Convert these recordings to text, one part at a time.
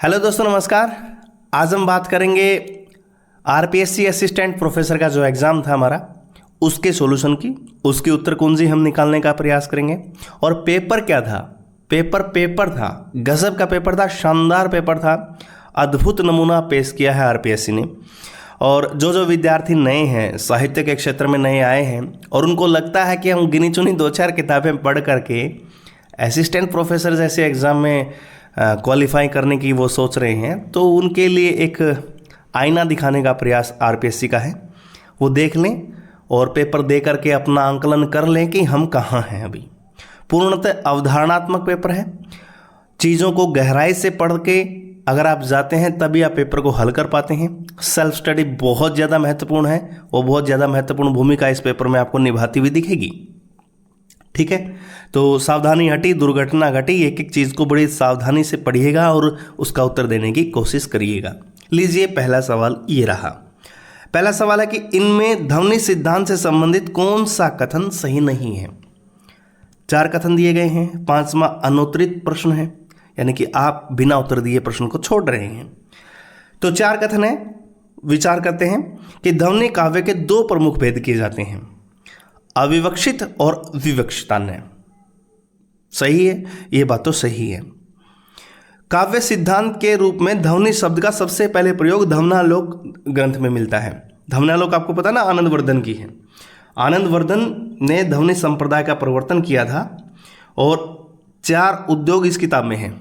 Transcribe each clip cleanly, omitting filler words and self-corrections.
Hello दोस्तों, नमस्कार। आज हम बात करेंगे आरपीएससी असिस्टेंट प्रोफेसर का जो एग्ज़ाम था हमारा, उसके सॉल्यूशन की, उसकी उत्तर कुंजी हम निकालने का प्रयास करेंगे। और पेपर क्या था? पेपर था, गजब का पेपर था, शानदार पेपर था, अद्भुत नमूना पेश किया है आरपीएससी ने। और जो विद्यार्थी नए हैं, साहित्य के क्षेत्र में नए आए हैं और उनको लगता है कि हम गिनी चुनी 2-4 किताबें पढ़ करके असिस्टेंट प्रोफेसर जैसे एग्ज़ाम में क्वालिफाई करने की वो सोच रहे हैं, तो उनके लिए एक आईना दिखाने का प्रयास आरपीएससी का है। वो देख लें और पेपर दे करके अपना आंकलन कर लें कि हम कहाँ हैं अभी। पूर्णतः अवधारणात्मक पेपर है। चीज़ों को गहराई से पढ़ के अगर आप जाते हैं तभी आप पेपर को हल कर पाते हैं। सेल्फ स्टडी बहुत ज़्यादा महत्वपूर्ण है, वो बहुत ज़्यादा महत्वपूर्ण भूमिका इस पेपर में आपको निभाती हुई दिखेगी। ठीक है, तो सावधानी हटी, दुर्घटना घटी। एक एक चीज़ को बड़ी सावधानी से पढ़िएगा और उसका उत्तर देने की कोशिश करिएगा। लीजिए, पहला सवाल ये रहा। पहला सवाल है कि इनमें ध्वनि सिद्धांत से संबंधित कौन सा कथन सही नहीं है। 4 कथन दिए गए हैं। 5वां अनुत्तरित प्रश्न है, यानी कि आप बिना उत्तर दिए प्रश्न को छोड़ रहे हैं। तो 4 कथन है। विचार करते हैं कि ध्वनि काव्य के 2 प्रमुख भेद किए जाते हैं, अविवक्षित और विवक्षितान्य। सही है, ये बात तो सही है। काव्य सिद्धांत के रूप में ध्वनि शब्द का सबसे पहले प्रयोग ध्वन्यालोक ग्रंथ में मिलता है। ध्वन्यालोक आपको पता ना, आनंदवर्धन की है। आनंदवर्धन ने ध्वनि संप्रदाय का प्रवर्तन किया था और 4 उद्योग इस किताब में हैं,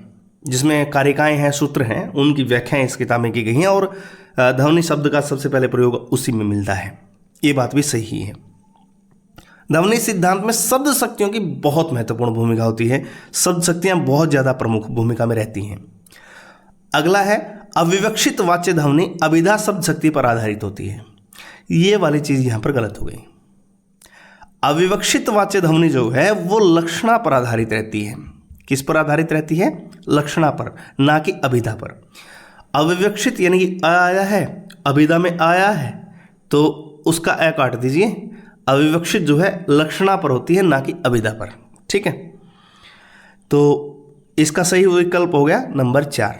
जिसमें कारिकाएं हैं, सूत्र हैं, उनकी व्याख्याएं इस किताब में की गई हैं और ध्वनि शब्द का सबसे पहले प्रयोग उसी में मिलता है। ये बात भी सही है। ध्वनि सिद्धांत में शब्द शक्तियों की बहुत महत्वपूर्ण भूमिका होती है। शब्द शक्तियां बहुत ज़्यादा प्रमुख भूमिका में रहती हैं। अगला है अविवक्षित वाच्य ध्वनि अभिधा शब्द शक्ति पर आधारित होती है। ये वाली चीज़ यहाँ पर गलत हो गई। अविवक्षित वाच्य ध्वनि जो है वो लक्षणा पर आधारित रहती है। किस पर आधारित रहती है? लक्षणा पर, ना कि अभिधा पर। अविवक्षित यानी कि आया है, अभिधा में आया है तो उसका अ काट दीजिए। अविवक्षित जो है लक्षणा पर होती है, ना कि अभिधा पर। ठीक है, तो इसका सही विकल्प हो गया नंबर 4।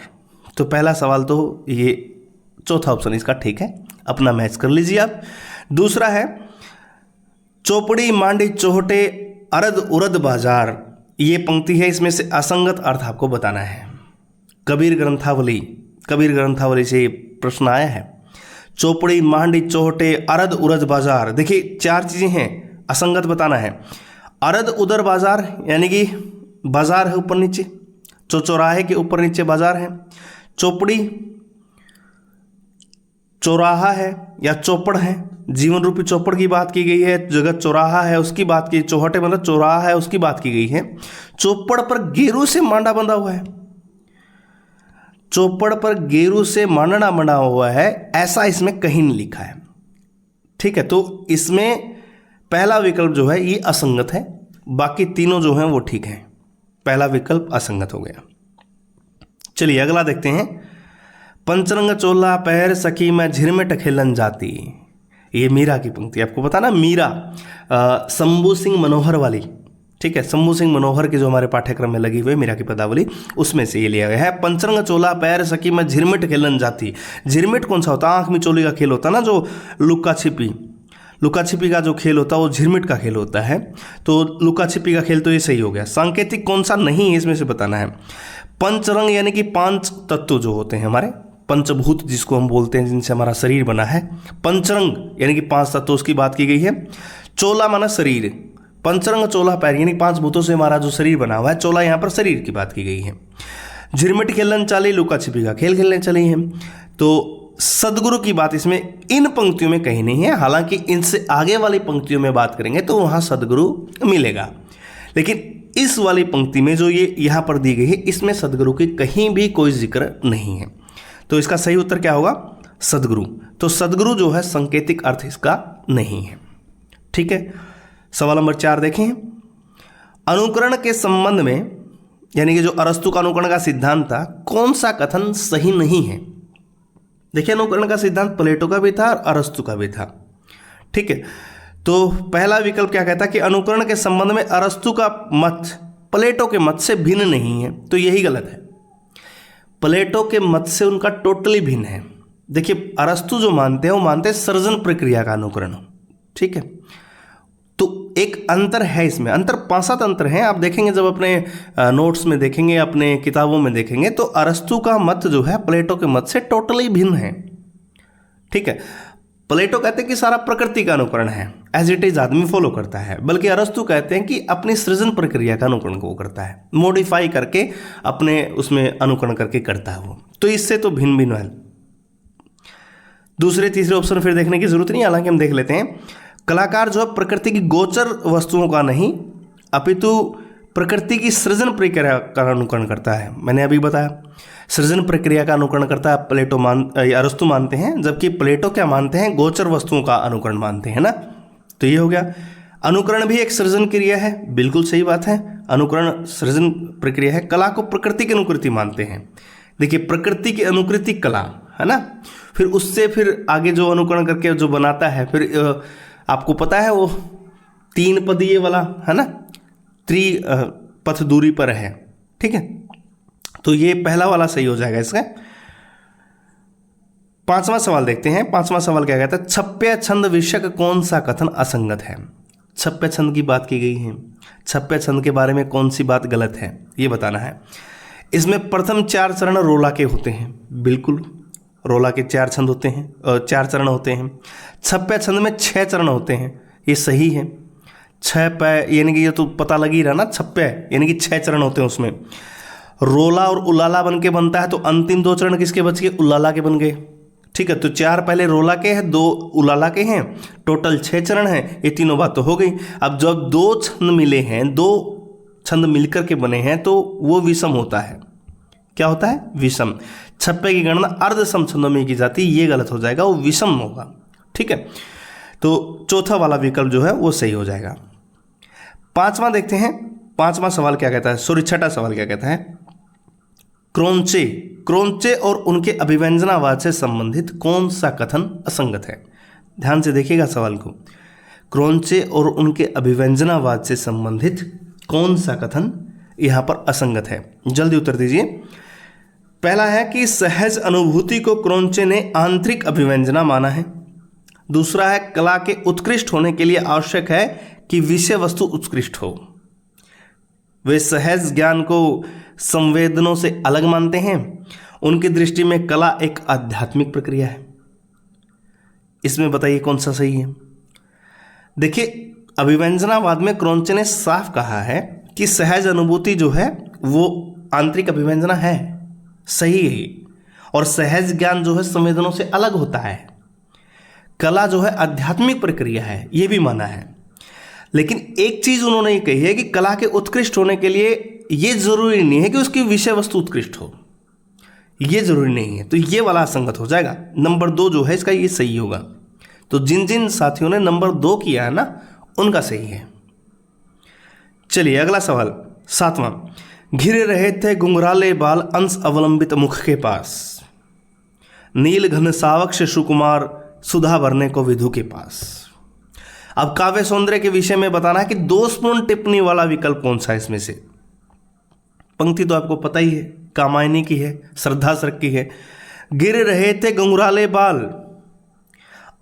तो पहला सवाल तो ये, चौथा ऑप्शन इसका ठीक है, अपना मैच कर लीजिए आप। दूसरा है चौपड़ी मांडी चोहटे अरद उरद बाजार। ये पंक्ति है, इसमें से असंगत अर्थ आपको बताना है। कबीर ग्रंथावली से ये प्रश्न आया है। चौपड़ी मांडी चोहटे अरद उरद बाजार। देखिए, 4 चीज़ें हैं, असंगत बताना है। अरद उदर बाजार यानी कि बाजार है ऊपर नीचे, चौराहे के ऊपर नीचे बाजार है। चौपड़ी चौराहा है या चौपड़ है, जीवन रूपी चौपड़ की बात की गई है। जगत चौराहा है उसकी बात की, चौहटे मतलब चौराहा है उसकी बात की गई है। चौपड़ पर गेरू से मांडा बंधा हुआ है, चौपड़ पर गेरू से मांडना बना हुआ है, ऐसा इसमें कहीं नहीं लिखा है। ठीक है, तो इसमें पहला विकल्प जो है ये असंगत है, बाकी तीनों जो हैं वो ठीक हैं। पहला विकल्प असंगत हो गया। चलिए अगला देखते हैं। पंचरंग चोला पैर सखी में झिरमिट खेलन जाती। ये मीरा की पंक्ति, आपको पता ना, मीरा शंभू सिंह मनोहर वाली। ठीक है, शंभू सिंह मनोहर के जो हमारे पाठ्यक्रम में लगी हुई मीरा की पदावली, उसमें से ये लिया गया है। पंचरंग चोला पैर सखी में झिरमिट खेलन जाती। झिरमिट कौन सा होता है? आंख में चोली का खेल होता है ना, जो लुका छिपी का जो खेल होता है वो झिरमिट का खेल होता है। तो लुका छिपी का खेल तो ये सही हो गया। सांकेतिक कौन सा नहीं है इसमें से बताना है। पंचरंग यानी कि 5 तत्व जो होते हैं हमारे, पंचभूत जिसको हम बोलते हैं, जिनसे हमारा शरीर बना है। पंचरंग यानी कि 5 तत्व, उसकी बात की गई है। चोला माना शरीर, पंचरंग चोला पैर यानी 5 भूतों से हमारा जो शरीर बना हुआ है। चोला यहाँ पर शरीर की बात की गई है। झिरमिट खेलन चाली, लुका छिपी का खेल खेलने चली हैं। तो सदगुरु की बात इसमें इन पंक्तियों में कहीं नहीं है। हालांकि इनसे आगे वाली पंक्तियों में बात करेंगे तो वहाँ सदगुरु मिलेगा, लेकिन इस वाली पंक्ति में जो ये यहाँ पर दी गई है, इसमें सदगुरु की कहीं भी कोई जिक्र नहीं है। तो इसका सही उत्तर क्या होगा? सदगुरु। तो सदगुरु जो है सांकेतिक अर्थ इसका नहीं है। ठीक है, सवाल नंबर 4 देखें। अनुकरण के संबंध में, यानी कि जो अरस्तु का अनुकरण का सिद्धांत था, कौन सा कथन सही नहीं है? देखिए, अनुकरण का सिद्धांत प्लेटो का भी था और अरस्तु का भी था। ठीक है, तो पहला विकल्प क्या कहता है कि अनुकरण के संबंध में अरस्तु का मत प्लेटो के मत से भिन्न नहीं है, तो यही गलत है। प्लेटो के मत से उनका टोटली भिन्न है। देखिए अरस्तु जो मानते हैं वो मानते हैं सृजन प्रक्रिया का अनुकरण, ठीक है। तो एक अंतर है इसमें, अंतर 5-7 अंतर हैं, आप देखेंगे जब अपने नोट्स में देखेंगे, अपने किताबों में देखेंगे, तो अरस्तु का मत जो है प्लेटो के मत से टोटली भिन्न है, ठीक है। प्लेटो कहते हैं कि सारा प्रकृति का अनुकरण है, एज इट इज आदमी फॉलो करता है, बल्कि अरस्तु कहते हैं कि अपनी सृजन प्रक्रिया का अनुकरण वो करता है, मॉडिफाई करके अपने उसमें अनुकरण करके करता है वो। तो इससे तो भिन्न भिन्न है। दूसरे तीसरे ऑप्शन फिर देखने की जरूरत नहीं, हालांकि हम देख लेते हैं। कलाकार जो है प्रकृति की गोचर वस्तुओं का नहीं अपितु प्रकृति की सृजन प्रक्रिया का अनुकरण करता है। मैंने अभी बताया सृजन प्रक्रिया का अनुकरण करता है अरस्तु मानते हैं, जबकि प्लेटो क्या मानते हैं, गोचर वस्तुओं का अनुकरण मानते हैं ना। तो ये हो गया, अनुकरण भी एक सृजन क्रिया है, बिल्कुल सही बात है, अनुकरण सृजन प्रक्रिया है। कला को प्रकृति की अनुकृति मानते हैं। देखिए प्रकृति की अनुकृति कला है ना, फिर उससे फिर आगे जो अनुकरण करके जो बनाता है, फिर आपको पता है वो 3 पदीय वाला है ना, पथ दूरी पर है, ठीक है। तो ये पहला वाला सही हो जाएगा इसका। 5वां सवाल देखते हैं। 5वां सवाल क्या कहता है, छप्य छंद विषयक कौन सा कथन असंगत है। छप्य छंद की बात की गई है, छप्य छंद के बारे में कौन सी बात गलत है ये बताना है। इसमें प्रथम 4 चरण रोला के होते हैं, बिल्कुल रोला के 4 छंद होते हैं, 4 चरण होते हैं। छप्य छंद में 6 चरण होते हैं, ये सही है। 6 पै यानी कि ये तो पता लग ही रहा ना, छप्य यानी कि 6 चरण होते हैं उसमें। रोला और उलाला बन के बनता है, तो अंतिम 2 चरण किसके बच गए, उलाला के बन गए, ठीक है। तो 4 पहले रोला के हैं, 2 उलाला के हैं, टोटल 6 चरण हैं। ये तीनों बात तो हो गई। अब जब 2 छंद मिले हैं, 2 छंद मिलकर के बने हैं, तो वो विषम होता है। क्या होता है, विषम। छप्पे की गणना अर्ध सम छंदों में की जाती है, ये गलत हो जाएगा, वो विषम होगा, ठीक है। तो चौथा वाला विकल्प जो है वो सही हो जाएगा। 5वां देखते हैं। 5वां सवाल क्या कहता है, सॉरी 6वां सवाल क्या कहता है, क्रोंचे क्रोंचे और उनके अभिव्यंजनावाद से संबंधित कौन सा कथन असंगत है। ध्यान से देखिएगा सवाल को। क्रोंचे और उनके अभिव्यंजनावाद से संबंधित कौन सा कथन यहाँ पर असंगत है, जल्दी उत्तर दीजिए। पहला है कि सहज अनुभूति को क्रोंचे ने आंतरिक अभिव्यंजना माना है। दूसरा है कला के उत्कृष्ट होने के लिए आवश्यक है कि विषय वस्तु उत्कृष्ट हो। वे सहज ज्ञान को संवेदनों से अलग मानते हैं। उनकी दृष्टि में कला एक आध्यात्मिक प्रक्रिया है। इसमें बताइए कौन सा सही है। देखिए अभिव्यंजनावाद में क्रोंचे ने साफ कहा है कि सहज अनुभूति जो है वो आंतरिक अभिव्यंजना है, सही है। और सहज ज्ञान जो है संवेदनों से अलग होता है। कला जो है आध्यात्मिक प्रक्रिया है, ये भी माना है। लेकिन एक चीज उन्होंने ये कही है कि कला के उत्कृष्ट होने के लिए ये जरूरी नहीं है कि उसकी विषय वस्तु उत्कृष्ट हो, ये जरूरी नहीं है। तो ये वाला असंगत हो जाएगा। नंबर 2 जो है इसका ये सही होगा। तो जिन जिन साथियों ने नंबर 2 किया है ना, उनका सही है। चलिए अगला सवाल 7वां। घिरे रहे थे घुंघराले बाल अंश अवलंबित मुख के पास, नील घन सावक्ष सुकुमार सुधा भरने को विधु के पास। अब काव्य सौंदर्य के विषय में बताना है कि दोषपूर्ण टिप्पणी वाला विकल्प कौन सा है इसमें से। पंक्ति तो आपको पता ही है, कामायनी की है, श्रद्धा सर्क की है। गिर रहे थे घुंघराले बाल,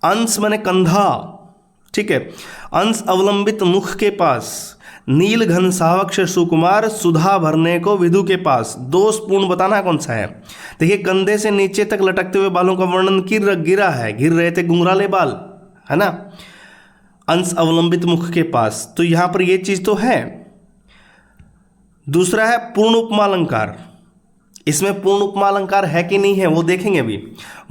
अंश माने कंधा, ठीक है। अंश अवलंबित मुख के पास, नील घन सावक्ष सुकुमार सुधा भरने को विधु के पास। दोषपूर्ण बताना कौन सा है। देखिए कंधे से नीचे तक लटकते हुए बालों का वर्णन गिरा है, गिर रहे थे घुंघराले बाल, है ना। अंश अवलंबित मुख के पास, तो यहां पर यह चीज तो है। दूसरा है पूर्ण उपमालंकार। इसमें पूर्ण उपमालंकार है कि नहीं है वो देखेंगे अभी।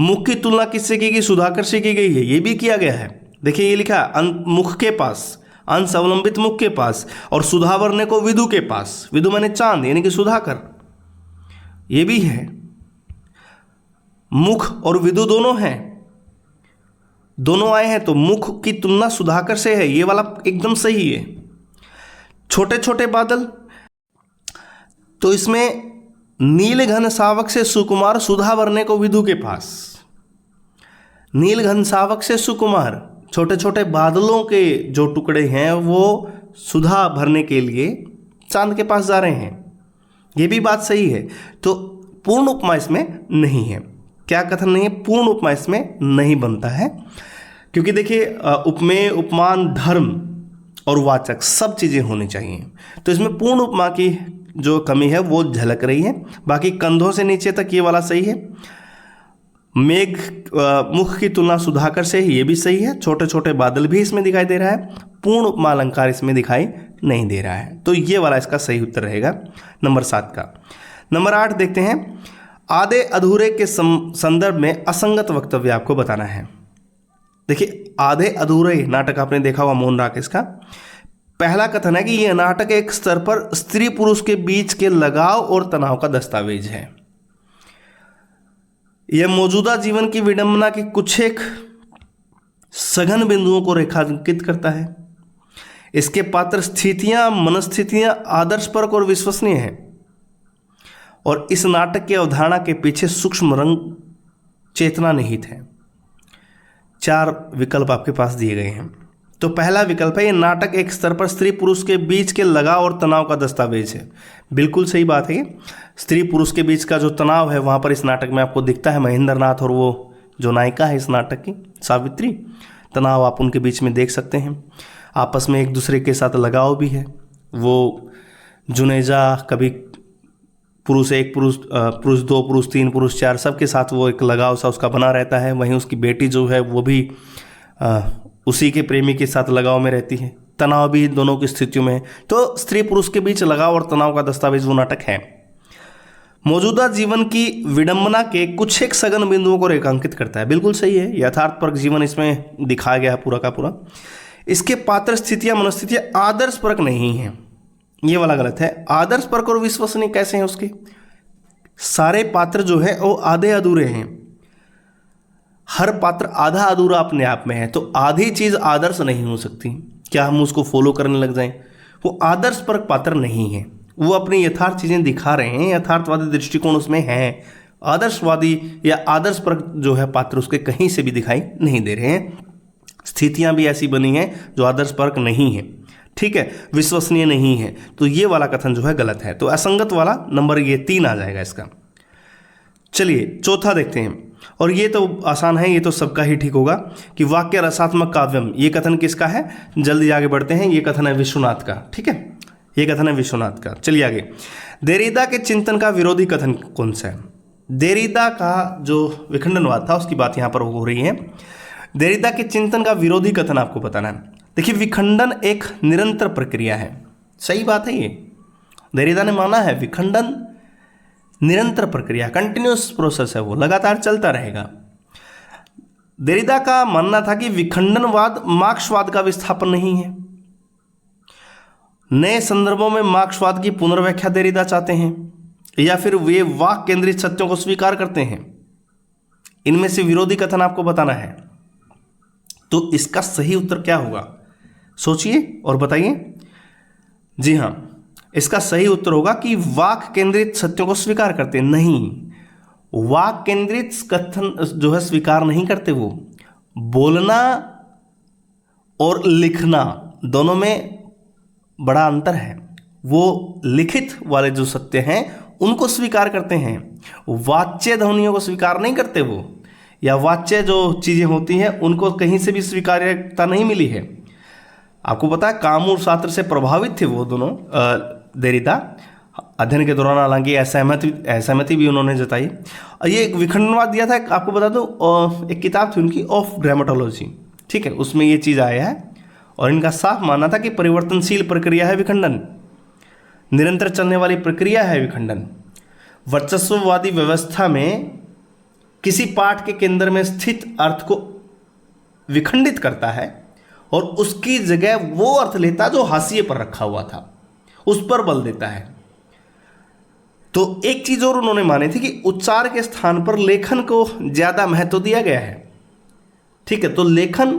मुख की तुलना किससे की गई, सुधाकर से की गई है, ये भी किया गया है। देखिए ये लिखा मुख के पास, अंश अवलंबित मुख के पास, और सुधा भरने को विधु के पास। विधु माने चांद यानी कि सुधाकर, ये भी है। मुख और विधु दोनों हैं, दोनों आए हैं, तो मुख की तुलना सुधाकर से है, ये वाला एकदम सही है। छोटे छोटे बादल, तो इसमें नील घन सावक से सुकुमार सुधा भरने को विधु के पास। नील घन सावक से सुकुमार, छोटे छोटे बादलों के जो टुकड़े हैं वो सुधा भरने के लिए चांद के पास जा रहे हैं, ये भी बात सही है। तो पूर्ण उपमा इसमें नहीं है। क्या कथन नहीं है? पूर्ण उपमा इसमें नहीं बनता है, क्योंकि देखिए उपमेय, उपमान, धर्म और वाचक सब चीज़ें होनी चाहिए। तो इसमें पूर्ण उपमा की जो कमी है वो झलक रही है। बाकी कंधों से नीचे तक ये वाला सही है। मेघ मुख की तुलना सुधाकर से ही, ये भी सही है। छोटे छोटे बादल भी इसमें दिखाई दे रहा है। पूर्ण उपमा अलंकार इसमें दिखाई नहीं दे रहा है। तो ये वाला इसका सही उत्तर रहेगा नंबर 7 का। नंबर 8 देखते हैं। आधे अधूरे के संदर्भ में असंगत वक्तव्य आपको बताना है। देखिए आधे अधूरे नाटक आपने देखा हुआ मोहन राकेश का। पहला कथन है कि यह नाटक एक स्तर पर स्त्री पुरुष के बीच के लगाव और तनाव का दस्तावेज है। यह मौजूदा जीवन की विडंबना की कुछ एक सघन बिंदुओं को रेखांकित करता है। इसके पात्र स्थितियां, मनस्थितियां आदर्शपरक और विश्वसनीय हैं और इस नाटक की अवधारणा के पीछे सूक्ष्म रंग चेतना निहित है। 4 विकल्प आपके पास दिए गए हैं। तो पहला विकल्प है, ये नाटक एक स्तर पर स्त्री पुरुष के बीच के लगाव और तनाव का दस्तावेज है। बिल्कुल सही बात है। स्त्री पुरुष के बीच का जो तनाव है वहाँ पर इस नाटक में आपको दिखता है। महेंद्र नाथ और वो जो नायिका है इस नाटक की, सावित्री, तनाव आप उनके बीच में देख सकते हैं। आपस में एक दूसरे के साथ लगाव भी है। वो जुनेजा कभी पुरुष 1, पुरुष 2, पुरुष 3, पुरुष 4 सबके साथ वो एक लगाव सा उसका बना रहता है। वहीं उसकी बेटी जो है वो भी उसी के प्रेमी के साथ लगाव में रहती है। तनाव भी दोनों की स्थितियों में। तो स्त्री पुरुष के बीच लगाव और तनाव का दस्तावेज वो नाटक है। मौजूदा जीवन की विडंबना के कुछ एक सघन बिंदुओं को रेखांकित करता है। बिल्कुल सही है। यथार्थपरक जीवन इसमें दिखाया गया है पूरा का पूरा। इसके पात्र स्थितियां, मनस्थितियां आदर्शपरक नहीं हैं। ये वाला गलत है। आदर्शपरक और विश्वसनीय कैसे हैं उसके? सारे पात्र जो है वो आधे अधूरे हैं। हर पात्र आधा अधूरा अपने आप में है। तो आधी चीज आदर्श नहीं हो सकती। क्या हम उसको फॉलो करने लग जाएं? वो आदर्शपरक पात्र नहीं है। वो अपनी यथार्थ चीजें दिखा रहे हैं। यथार्थवादी दृष्टिकोण उसमें है। आदर्शवादी या आदर्शपरक जो है पात्र उसके कहीं से भी दिखाई नहीं दे रहे हैं। स्थितियां भी ऐसी बनी हैं जो आदर्शपरक नहीं है। ठीक है, विश्वसनीय नहीं है। तो ये वाला कथन जो है गलत है। तो असंगत वाला नंबर ये 3 आ जाएगा इसका। चलिए चौथा देखते हैं। और ये तो आसान है, ये तो सबका ही ठीक होगा कि वाक्य रसात्मक काव्यम, ये कथन किसका है? जल्दी आगे बढ़ते हैं। ये कथन है विश्वनाथ का। ठीक है, ये कथन है विश्वनाथ का। चलिए आगे। देरिदा के चिंतन का विरोधी कथन कौन सा है? देरिदा का जो विखंडनवाद था उसकी बात यहाँ पर हो रही है। देरिदा के चिंतन का विरोधी कथन आपको बताना है। देखिए विखंडन एक निरंतर प्रक्रिया है। सही बात है। ये देरिदा ने माना है विखंडन निरंतर प्रक्रिया, कंटिन्यूस प्रोसेस है, वो लगातार चलता रहेगा। देरिदा का मानना था कि विखंडनवाद मार्क्सवाद का विस्थापन नहीं है। नए संदर्भों में मार्क्सवाद की पुनर्व्याख्या देरिदा चाहते हैं, या फिर वे वाक केंद्रित सत्यों को स्वीकार करते हैं। इनमें से विरोधी कथन आपको बताना है। तो इसका सही उत्तर क्या होगा? सोचिए और बताइए। जी हाँ, इसका सही उत्तर होगा कि वाक केंद्रित सत्यों को स्वीकार करते नहीं। वाक केंद्रित कथन जो है स्वीकार नहीं करते। वो बोलना और लिखना दोनों में बड़ा अंतर है। वो लिखित वाले जो सत्य हैं उनको स्वीकार करते हैं। वाच्य ध्वनियों को स्वीकार नहीं करते वो, या वाच्य जो चीजें होती हैं उनको कहीं से भी स्वीकार्यता नहीं मिली है। आपको पता है कामूर शास्त्र से प्रभावित थे वो दोनों देरिदा अध्ययन के दौरान, हालांकि असहमति भी उन्होंने जताई। और ये एक विखंडनवाद दिया था। आपको बता दो, एक किताब थी उनकी ऑफ ग्रामेटोलॉजी, ठीक है, उसमें ये चीज़ आया है। और इनका साफ मानना था कि परिवर्तनशील प्रक्रिया है विखंडन, निरंतर चलने वाली प्रक्रिया है विखंडन। वर्चस्ववादी व्यवस्था में किसी पाठ के केंद्र में स्थित अर्थ को विखंडित करता है और उसकी जगह वो अर्थ लेता जो हाशिए पर रखा हुआ था, उस पर बल देता है। तो एक चीज और उन्होंने मानी थी कि उच्चार के स्थान पर लेखन को ज्यादा महत्व दिया गया है। ठीक है, तो लेखन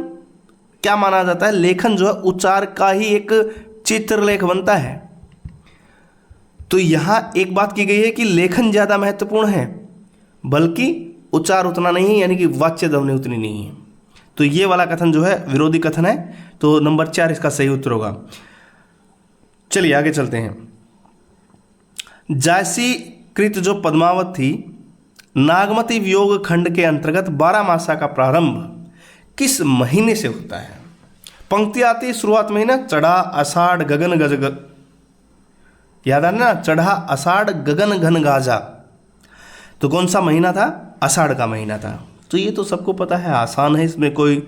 क्या माना जाता है? लेखन जो है उच्चार का ही एक चित्रलेख बनता है। तो यहां एक बात की गई है कि लेखन ज्यादा महत्वपूर्ण है, बल्कि उच्चार उतना नहीं, यानी कि वाच्य ध्वनि उतनी नहीं है। तो ये वाला कथन जो है विरोधी कथन है। तो नंबर 4 इसका सही उत्तर होगा। चलिए आगे चलते हैं। जायसी कृत जो पद्मावत थी, नागमती वियोग खंड के अंतर्गत 12 मासा का प्रारंभ किस महीने से होता है? पंक्ति आती है शुरुआत में ही ना, चढ़ा आषाढ़ गगन गज, याद है ना, चढ़ा आषाढ़ गगन घन गाजा। तो कौन सा महीना था? आषाढ़ का महीना था। तो ये तो सबको पता है, आसान है, इसमें कोई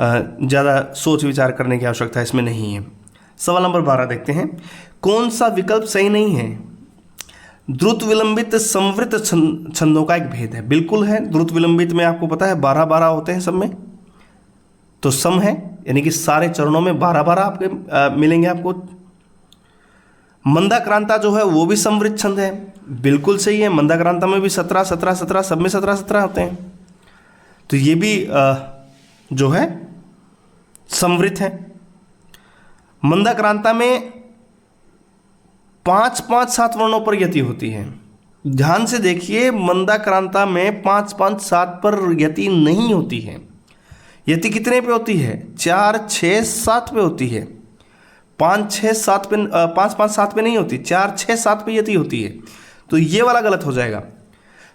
ज़्यादा सोच विचार करने की आवश्यकता इसमें नहीं है। सवाल नंबर 12 देखते हैं, कौन सा विकल्प सही नहीं है? द्रुत विलंबित संवृत छंदों का एक भेद है। बिल्कुल है, द्रुत विलंबित में आपको पता है 12-12 होते हैं सब में, तो सम है, यानी कि सारे चरणों में 12-12 आपके मिलेंगे आपको। मंदाक्रांता जो है वो भी संवृत छंद है, बिल्कुल सही है, मंदाक्रांता में भी 17-17-17 सब में 17-17 होते हैं, तो ये भी जो है संवृत है। मंदाक्रांता में 5-5-7 वर्णों पर यति होती है। ध्यान से देखिए, मंदाक्रांता में 5-5-7 पर यति नहीं होती है। यति कितने पे होती है? 4-6-7 पे होती है। 5-6-7 पे 5-5-7 पे नहीं होती, 4-6-7 पे यति होती है। तो ये वाला गलत हो जाएगा।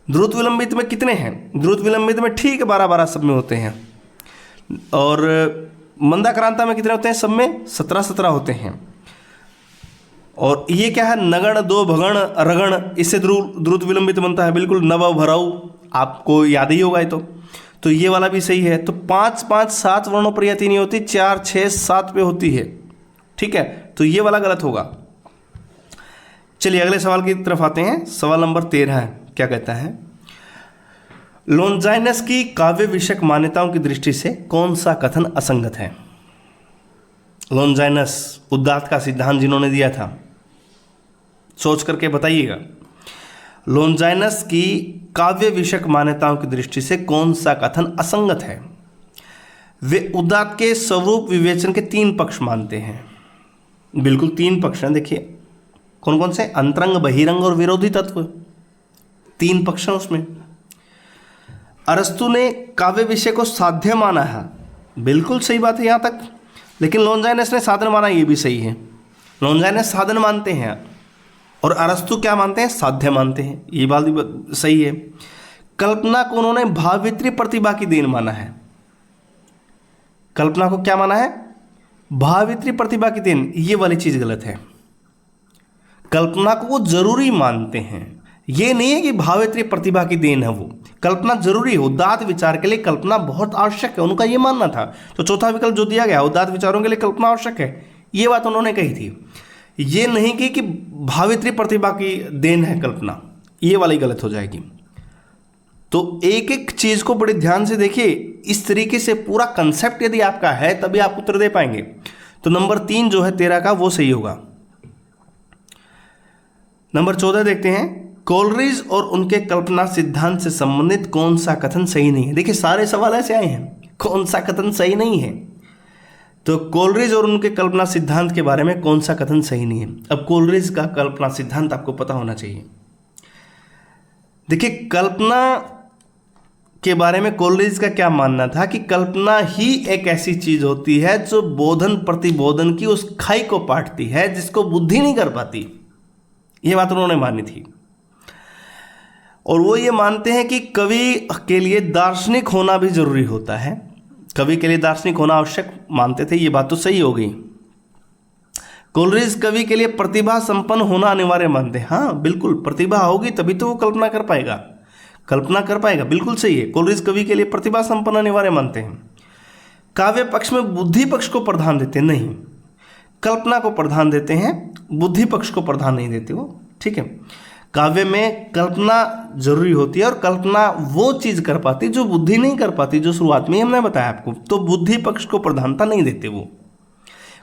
द्रुत विलंबित में कितने हैं? द्रुत विलंबित में ठीक 12-12 सब में होते हैं, और मंदाक्रांता में कितने होते हैं? सब में 17-17 होते हैं। और ये क्या है? नगण, दो भगण, रगण, इससे द्रुत विलंबित बनता है। बिल्कुल, नव भराऊ, आपको याद ही होगा ये तो ये वाला भी सही है। तो 5-5-7 वर्णों पर यति नहीं होती, 4-6-7 पे होती है। ठीक है, तो ये वाला गलत होगा। चलिए अगले सवाल की तरफ आते हैं। सवाल नंबर 13 है, क्या कहता है? लोनजाइनस की काव्य विषयक मान्यताओं की दृष्टि से कौन सा कथन असंगत है? लोनजाइनस, उदात्त का सिद्धांत जिन्होंने दिया था, सोच करके बताइएगा। लोनजाइनस की काव्य विषयक मान्यताओं की दृष्टि से कौन सा कथन असंगत है? वे उदात्त के स्वरूप विवेचन के 3 पक्ष मानते हैं। बिल्कुल 3 पक्ष हैं, देखिए कौन कौन से? अंतरंग, बहिरंग और विरोधी तत्व, 3 पक्ष हैं उसमें। अरस्तु ने काव्य विषय को साध्य माना है, बिल्कुल सही बात है यहाँ तक, लेकिन लोनजाइनस ने साधन माना, ये भी सही है। लोनजाइनस साधन मानते हैं और अरस्तु क्या मानते हैं? साध्य मानते हैं, ये बात भी सही है। कल्पना को उन्होंने भाववित्री प्रतिभा की देन माना है। कल्पना को क्या माना है? भाववित्री प्रतिभा की देन, ये वाली चीज गलत है। कल्पना को वो जरूरी मानते हैं, ये नहीं है कि भाववित्री प्रतिभा की देन है वो। कल्पना जरूरी है, उदात्त विचार के लिए कल्पना बहुत आवश्यक है, उनका ये मानना था। तो चौथा विकल्प जो दिया गया, उदात्त विचारों के लिए कल्पना आवश्यक है, ये बात उन्होंने कही थी। ये नहीं कि भाववित्री प्रतिभा की देन है कल्पना, ये वाली गलत हो जाएगी। तो एक एक चीज को बड़े ध्यान से देखिए, इस तरीके से पूरा कंसेप्ट यदि आपका है तभी आप उत्तर दे पाएंगे। तो नंबर 3 जो है 13 का, वो सही होगा। नंबर 14 देखते हैं, कोलरिज और उनके कल्पना सिद्धांत से संबंधित कौन सा कथन सही नहीं है? देखिए सारे सवाल ऐसे आए हैं, कौन सा कथन सही नहीं है। तो कोलरिज और उनके कल्पना सिद्धांत के बारे में कौन सा कथन सही नहीं है? अब कोलरिज का कल्पना सिद्धांत आपको पता होना चाहिए। देखिए कल्पना के बारे में कोलरिज का क्या मानना था कि कल्पना ही एक ऐसी चीज होती है जो बोधन प्रतिबोधन की उस खाई को पाटती है जिसको बुद्धि नहीं कर पाती। ये बात उन्होंने मानी थी। और वो ये मानते हैं कि कवि के लिए दार्शनिक होना भी जरूरी होता है, कवि के लिए दार्शनिक होना आवश्यक मानते थे। ये बात तो सही हो गई। कोलरिज कवि के लिए प्रतिभा संपन्न होना अनिवार्य मानते हैं। हाँ बिल्कुल, प्रतिभा होगी तभी तो वो कल्पना कर पाएगा, कल्पना कर पाएगा, बिल्कुल सही है। कोलरिज कवि के लिए प्रतिभा संपन्न अनिवार्य मानते हैं। काव्य पक्ष में बुद्धि पक्ष को प्रधान देते नहीं, कल्पना को प्रधान देते हैं, बुद्धि पक्ष को प्रधान नहीं देते वो। ठीक है, काव्य में कल्पना जरूरी होती है और कल्पना वो चीज कर पाती जो बुद्धि नहीं कर पाती, जो शुरुआत में हमने बताया आपको। तो बुद्धि पक्ष को प्रधानता नहीं देते वो।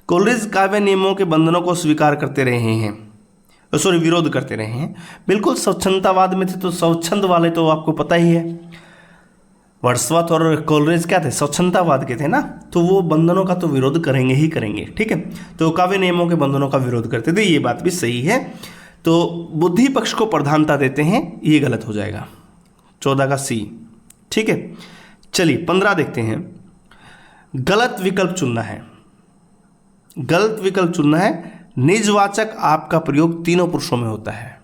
कोलरिज काव्य नियमों के बंधनों को स्वीकार करते रहे हैं, विरोध करते रहे हैं। बिल्कुल स्वच्छंदतावाद में थे, तो स्वच्छंद वाले तो आपको पता ही है, वर्ड्सवर्थ और कोलरिज क्या थे? स्वच्छंदतावाद के थे ना, तो वो बंधनों का तो विरोध करेंगे ही करेंगे। ठीक है, तो काव्य नियमों के बंधनों का विरोध करते थे, ये बात भी सही है। तो बुद्धि पक्ष को प्रधानता देते हैं, ये गलत हो जाएगा। 14 का सी। ठीक है, चलिए 15 देखते हैं। गलत विकल्प चुनना है, गलत विकल्प चुनना है। निजवाचक आप का प्रयोग तीनों पुरुषों में होता है।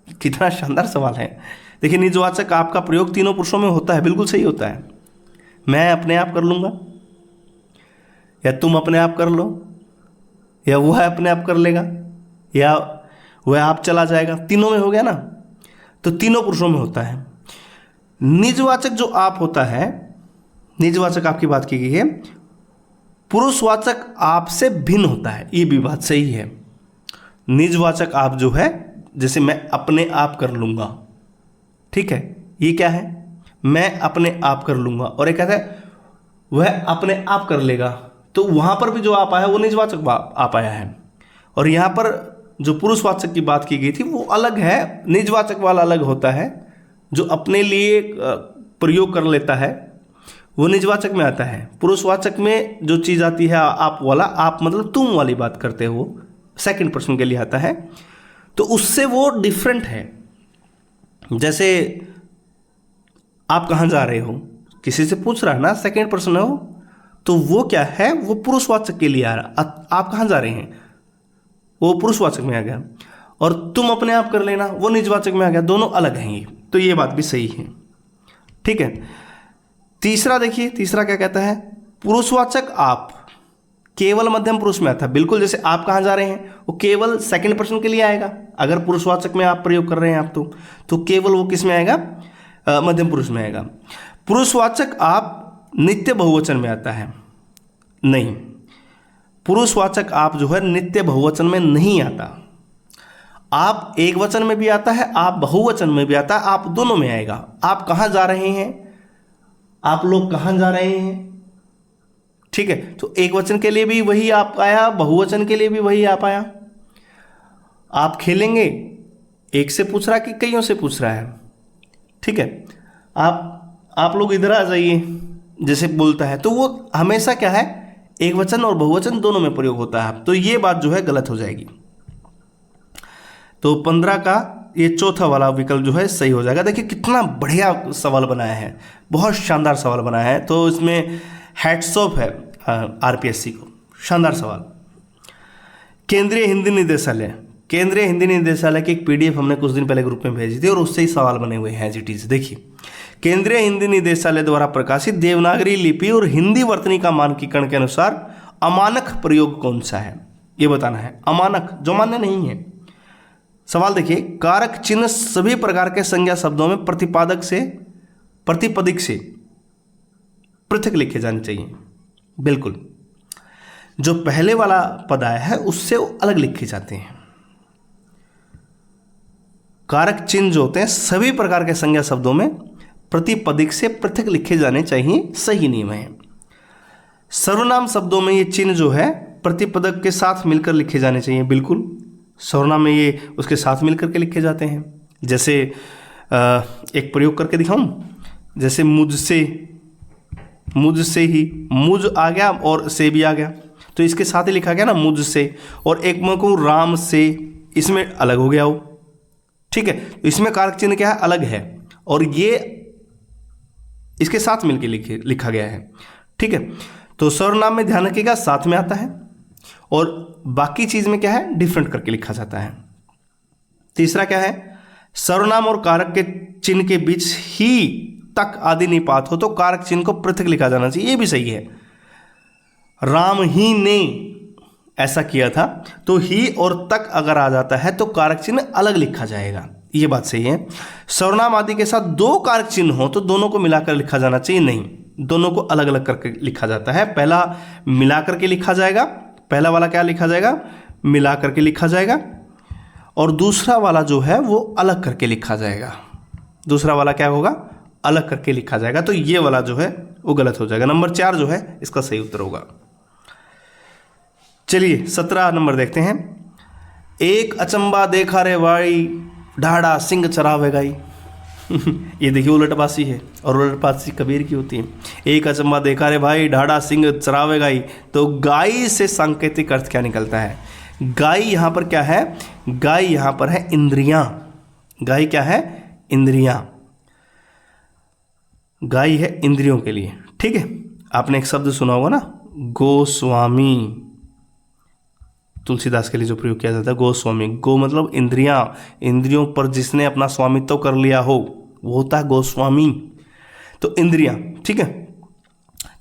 कितना शानदार सवाल है। देखिए, निजवाचक आप का प्रयोग तीनों पुरुषों में होता है, बिल्कुल सही होता है। मैं अपने आप कर लूँगा, या तुम अपने आप कर लो, या वह अपने आप कर लेगा, या वह आप चला जाएगा, तीनों में हो गया ना। तो तीनों पुरुषों में होता है। निजवाचक जो आप होता है, निजवाचक आपकी बात की गई है, पुरुषवाचक आप से भिन्न होता है, ये भी बात सही है। निजवाचक आप जो है, जैसे मैं अपने आप कर लूँगा, ठीक है, ये क्या है, मैं अपने आप कर लूँगा, और एक कहता है वह अपने आप कर लेगा। तो वहाँ पर भी जो आप आया वो निजवाचक आप आया है, और यहाँ पर जो पुरुषवाचक की बात की गई थी वो अलग है, निजवाचक वाला अलग होता है। जो अपने लिए प्रयोग कर लेता है वो निजवाचक में आता है। पुरुषवाचक में जो चीज़ आती है आप वाला, आप मतलब तुम वाली बात करते हो, सेकंड पर्सन के लिए आता है, तो उससे वो डिफरेंट है। जैसे आप कहाँ जा रहे हो, किसी से पूछ रहा है ना, सेकंड पर्सन हो, तो वो क्या है, वो पुरुषवाचक के लिए आ रहा। आप कहाँ जा रहे हैं, वो पुरुषवाचक में आ गया, और तुम अपने आप कर लेना वो निजवाचक में आ गया। दोनों अलग हैं ये, तो ये बात भी सही है, ठीक है। तीसरा देखिए, तीसरा क्या कहता है, पुरुषवाचक आप केवल मध्यम पुरुष में आता है। बिल्कुल, जैसे आप कहाँ जा रहे हैं वो केवल सेकंड पर्सन के लिए आएगा। अगर पुरुषवाचक में आप प्रयोग कर रहे हैं आप, तो केवल वो किस में आएगा, मध्यम पुरुष में आएगा। पुरुषवाचक आप नित्य बहुवचन में आता है, नहीं, पुरुषवाचक आप जो है नित्य बहुवचन में नहीं आता। आप एक वचन में भी आता है, आप बहुवचन में भी आता है, आप दोनों में आएगा। आप कहाँ जा रहे हैं, आप लोग कहाँ जा रहे हैं, ठीक है, तो एक वचन के लिए भी वही आप आया, बहुवचन के लिए भी वही आप आया। आप खेलेंगे, एक से पूछ रहा है कि कईयों से पूछ रहा है, ठीक है। आप लोग इधर आ जाइए जैसे बोलता है, तो वो हमेशा क्या है, एक वचन और बहुवचन दोनों में प्रयोग होता है। तो ये बात जो है गलत हो जाएगी। तो 15 का ये चौथा वाला विकल्प जो है सही हो जाएगा। देखिए कितना बढ़िया सवाल बनाया है, बहुत शानदार सवाल बनाया है, तो इसमें हैट्स ऑफ है आरपीएससी को, शानदार सवाल। केंद्रीय हिंदी निदेशालय, केंद्रीय हिंदी निदेशालय की एक पीडीएफ हमने कुछ दिन पहले ग्रुप में भेजी थी, और उससे ही सवाल बने हुए हैं जी। देखिए, केंद्रीय हिंदी निदेशालय द्वारा प्रकाशित देवनागरी लिपि और हिंदी वर्तनी का मानकीकरण के अनुसार अमानक प्रयोग कौन सा है, ये बताना है। अमानक जो मान्य नहीं है। सवाल देखिए, कारक चिन्ह सभी प्रकार के संज्ञा शब्दों में प्रतिपादक से प्रतिपदिक से पृथक लिखे जाने चाहिए। बिल्कुल, जो पहले वाला पद आया है उससे वो अलग लिखे जाते हैं। कारक चिन्ह जो होते हैं सभी प्रकार के संज्ञा शब्दों में प्रतिपदिक से पृथक लिखे जाने चाहिए, सही नियम है। सर्वनाम शब्दों में ये चिन्ह जो है प्रतिपदक के साथ मिलकर लिखे जाने चाहिए। बिल्कुल, सर्वनाम में ये उसके साथ मिलकर के लिखे जाते हैं। जैसे एक प्रयोग करके दिखाऊं, जैसे मुझसे, मुझसे ही, मुझ आ गया और से भी आ गया, तो इसके साथ ही लिखा गया ना मुझसे। और एक मैं कहूँ राम से, इसमें अलग हो गया वो, ठीक है। तो इसमें कारक चिन्ह क्या है, अलग है, और ये इसके साथ मिलकर लिखा गया है, ठीक है। तो सर्वनाम में ध्यान रखिएगा साथ में आता है, और बाकी चीज में क्या है, डिफरेंट करके लिखा जाता है। तीसरा क्या है, सर्वनाम और कारक के चिन्ह के बीच ही तक आदि निपात हो तो कारक चिन्ह को पृथक लिखा जाना चाहिए, ये भी सही है। राम ही ने ऐसा किया था, तो ही और तक अगर आ जाता है तो कारक चिन्ह अलग लिखा जाएगा, ये बात सही है। सर्वनाम आदि के साथ दो कारक चिन्ह हो तो दोनों को मिलाकर लिखा जाना चाहिए, नहीं, दोनों को अलग अलग करके लिखा जाता है। पहला मिला करके लिखा जाएगा, पहला वाला क्या लिखा जाएगा, मिला करके लिखा जाएगा, और दूसरा वाला जो है वो अलग करके लिखा जाएगा। दूसरा वाला क्या होगा, अलग करके लिखा जाएगा, तो ये वाला जो है वो गलत हो जाएगा। नंबर 4 जो है इसका सही उत्तर होगा। चलिए 17 नंबर देखते हैं। एक अचंबा देखा रे भाई, ढाढ़ा सिंह चरावे गाई। ये देखिए उलटबासी है, और उलटबासी कबीर की होती है। एक अचंबा देखा रे भाई, ढाढ़ा सिंह चरावे गाई, तो गाय से सांकेतिक अर्थ क्या निकलता है, गाय यहाँ पर क्या है, गाय यहाँ पर है इंद्रियां। गाय क्या है, इंद्रियां, गाय है इंद्रियों के लिए, ठीक है। आपने एक शब्द सुना होगा ना, गोस्वामी, तुलसीदास के लिए जो प्रयोग किया जाता है गोस्वामी। गो मतलब इंद्रियां, इंद्रियों पर जिसने अपना स्वामित्व कर लिया हो वो होता है गोस्वामी। तो इंद्रियां, ठीक है।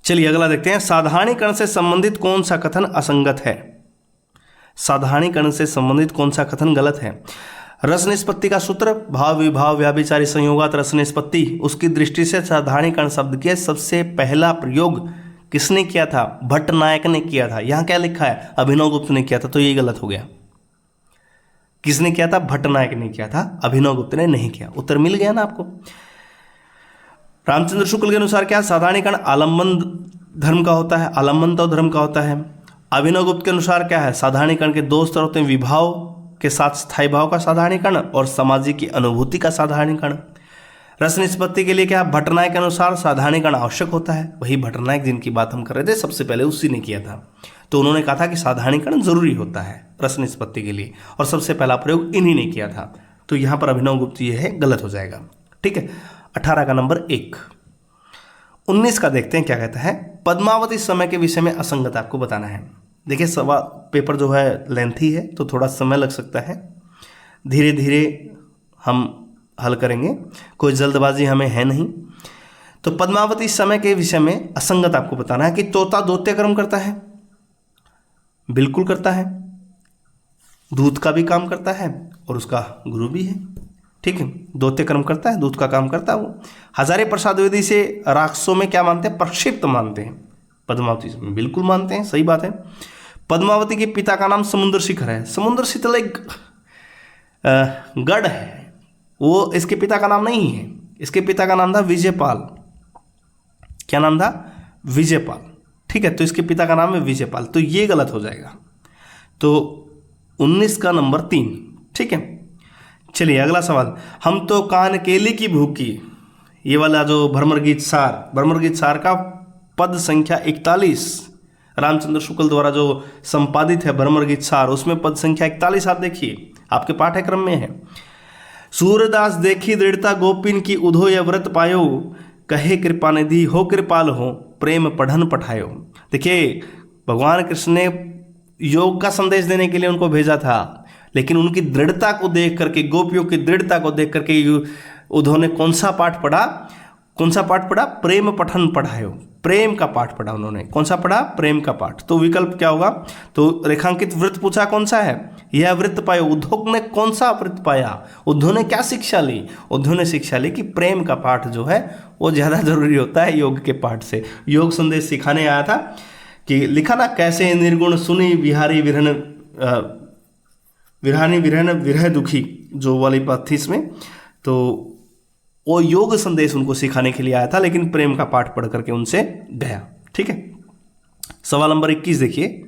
चलिए अगला देखते हैं। साधारणीकरण से संबंधित कौन सा कथन असंगत है? साधारणीकरण से संबंधित कौन सा कथन गलत है? रस निष्पत्ति का सूत्र भाव विभाव व्याभिचारी संयोगात रस निष्पत्ति, उसकी दृष्टि से साधारणीकरण शब्द के सबसे पहला प्रयोग किसने किया था? भट्टनायक ने किया था। यहां क्या लिखा है? अभिनवगुप्त ने किया था, तो ये गलत हो गया। किसने किया था? भट्टनायक ने किया था, अभिनवगुप्त ने नहीं किया। उत्तर मिल गया ना आपको। रामचंद्र शुक्ल के अनुसार क्या? साधारणीकरण आलम्बन धर्म का होता है, आलम्बन तो धर्म का होता है। अभिनवगुप्त के अनुसार क्या है? साधारणीकरण के दो स्तर होते हैं, विभाव के साथ स्थायी भाव का साधारणीकरण और सामाजिक की अनुभूति का साधारणीकरण। रस निष्पत्ति के लिए क्या? भट्टनायक के अनुसार साधारणीकरण आवश्यक होता है। वही भट्टनायक जिनकी बात हम कर रहे थे सबसे पहले उसी ने किया था, तो उन्होंने कहा था कि साधारणीकरण जरूरी होता है रस निष्पत्ति के लिए, और सबसे पहला प्रयोग इन्हीं ने किया था। तो यहाँ पर अभिनवगुप्त ये है, गलत हो जाएगा। ठीक है, 18 का नंबर 1। 19 का देखते हैं क्या कहता है। पद्मावती समय के विषय में असंगत आपको बताना है। देखिए सवाल पेपर जो है लेंथी है तो थोड़ा समय लग सकता है, धीरे धीरे हम हल करेंगे, कोई जल्दबाजी हमें है नहीं। तो पद्मावती समय के विषय में असंगत आपको बताना है कि तोता दौत्य कर्म करता है, बिल्कुल करता है, दूध का भी काम करता है और उसका गुरु भी है। ठीक है, दौत्य कर्म करता है, दूध का काम करता है वो। हजारे प्रसाद द्विवेदी से राक्षसों में क्या मानते हैं? प्रक्षिप्त मानते हैं। पद्मावती में बिल्कुल मानते हैं, सही बात है। पद्मावती के पिता का नाम समुद्र शिखर है। समुद्र शिखर एक गढ़ है, वो इसके पिता का नाम नहीं है। इसके पिता का नाम था विजयपाल। क्या नाम था? विजयपाल। ठीक है, तो इसके पिता का नाम है विजयपाल, तो ये गलत हो जाएगा। तो 19 का नंबर 3। ठीक है, चलिए अगला सवाल। हम तो कान केली की भूखी, ये वाला जो भ्रमर गीत सार का पद संख्या 41 रामचंद्र शुक्ल द्वारा जो संपादित है भ्रमर गीत सार, उसमें पद संख्या 41 आप देखिए, आपके पाठ्यक्रम में है। सूरदास देखी दृढ़ता गोपिन की उधो या व्रत पायो, कहे कृपा निधि हो कृपाल हो, प्रेम पढ़न पठायो। देखिए भगवान कृष्ण ने योग का संदेश देने के लिए उनको भेजा था, लेकिन उनकी दृढ़ता को देख करके, गोपियों की दृढ़ता को देख करके उन्होंने कौन सा पाठ पढ़ा? प्रेम पठन पढ़ायो, प्रेम का पाठ पढ़ा उन्होंने। कौन सा पढ़ा? प्रेम का पाठ। तो विकल्प क्या होगा? तो रेखांकित वृत्त पूछा कौन सा है? यह वृत्त पायो। उद्धव ने कौन सा वृत्त पाया? उद्धव ने क्या शिक्षा ली? उद्धव ने शिक्षा ली कि प्रेम का पाठ जो है वो ज़्यादा जरूरी होता है योग के पाठ से। योग संदेश सिखाने आया था कि लिखा ना, कैसे निर्गुण सुनी बिहारी विरहन विरह दुखी, जो वाली बात थी इसमें। तो वो योग संदेश उनको सिखाने के लिए आया था, लेकिन प्रेम का पाठ पढ़ करके उनसे गया। ठीक है, सवाल नंबर 21 देखिए।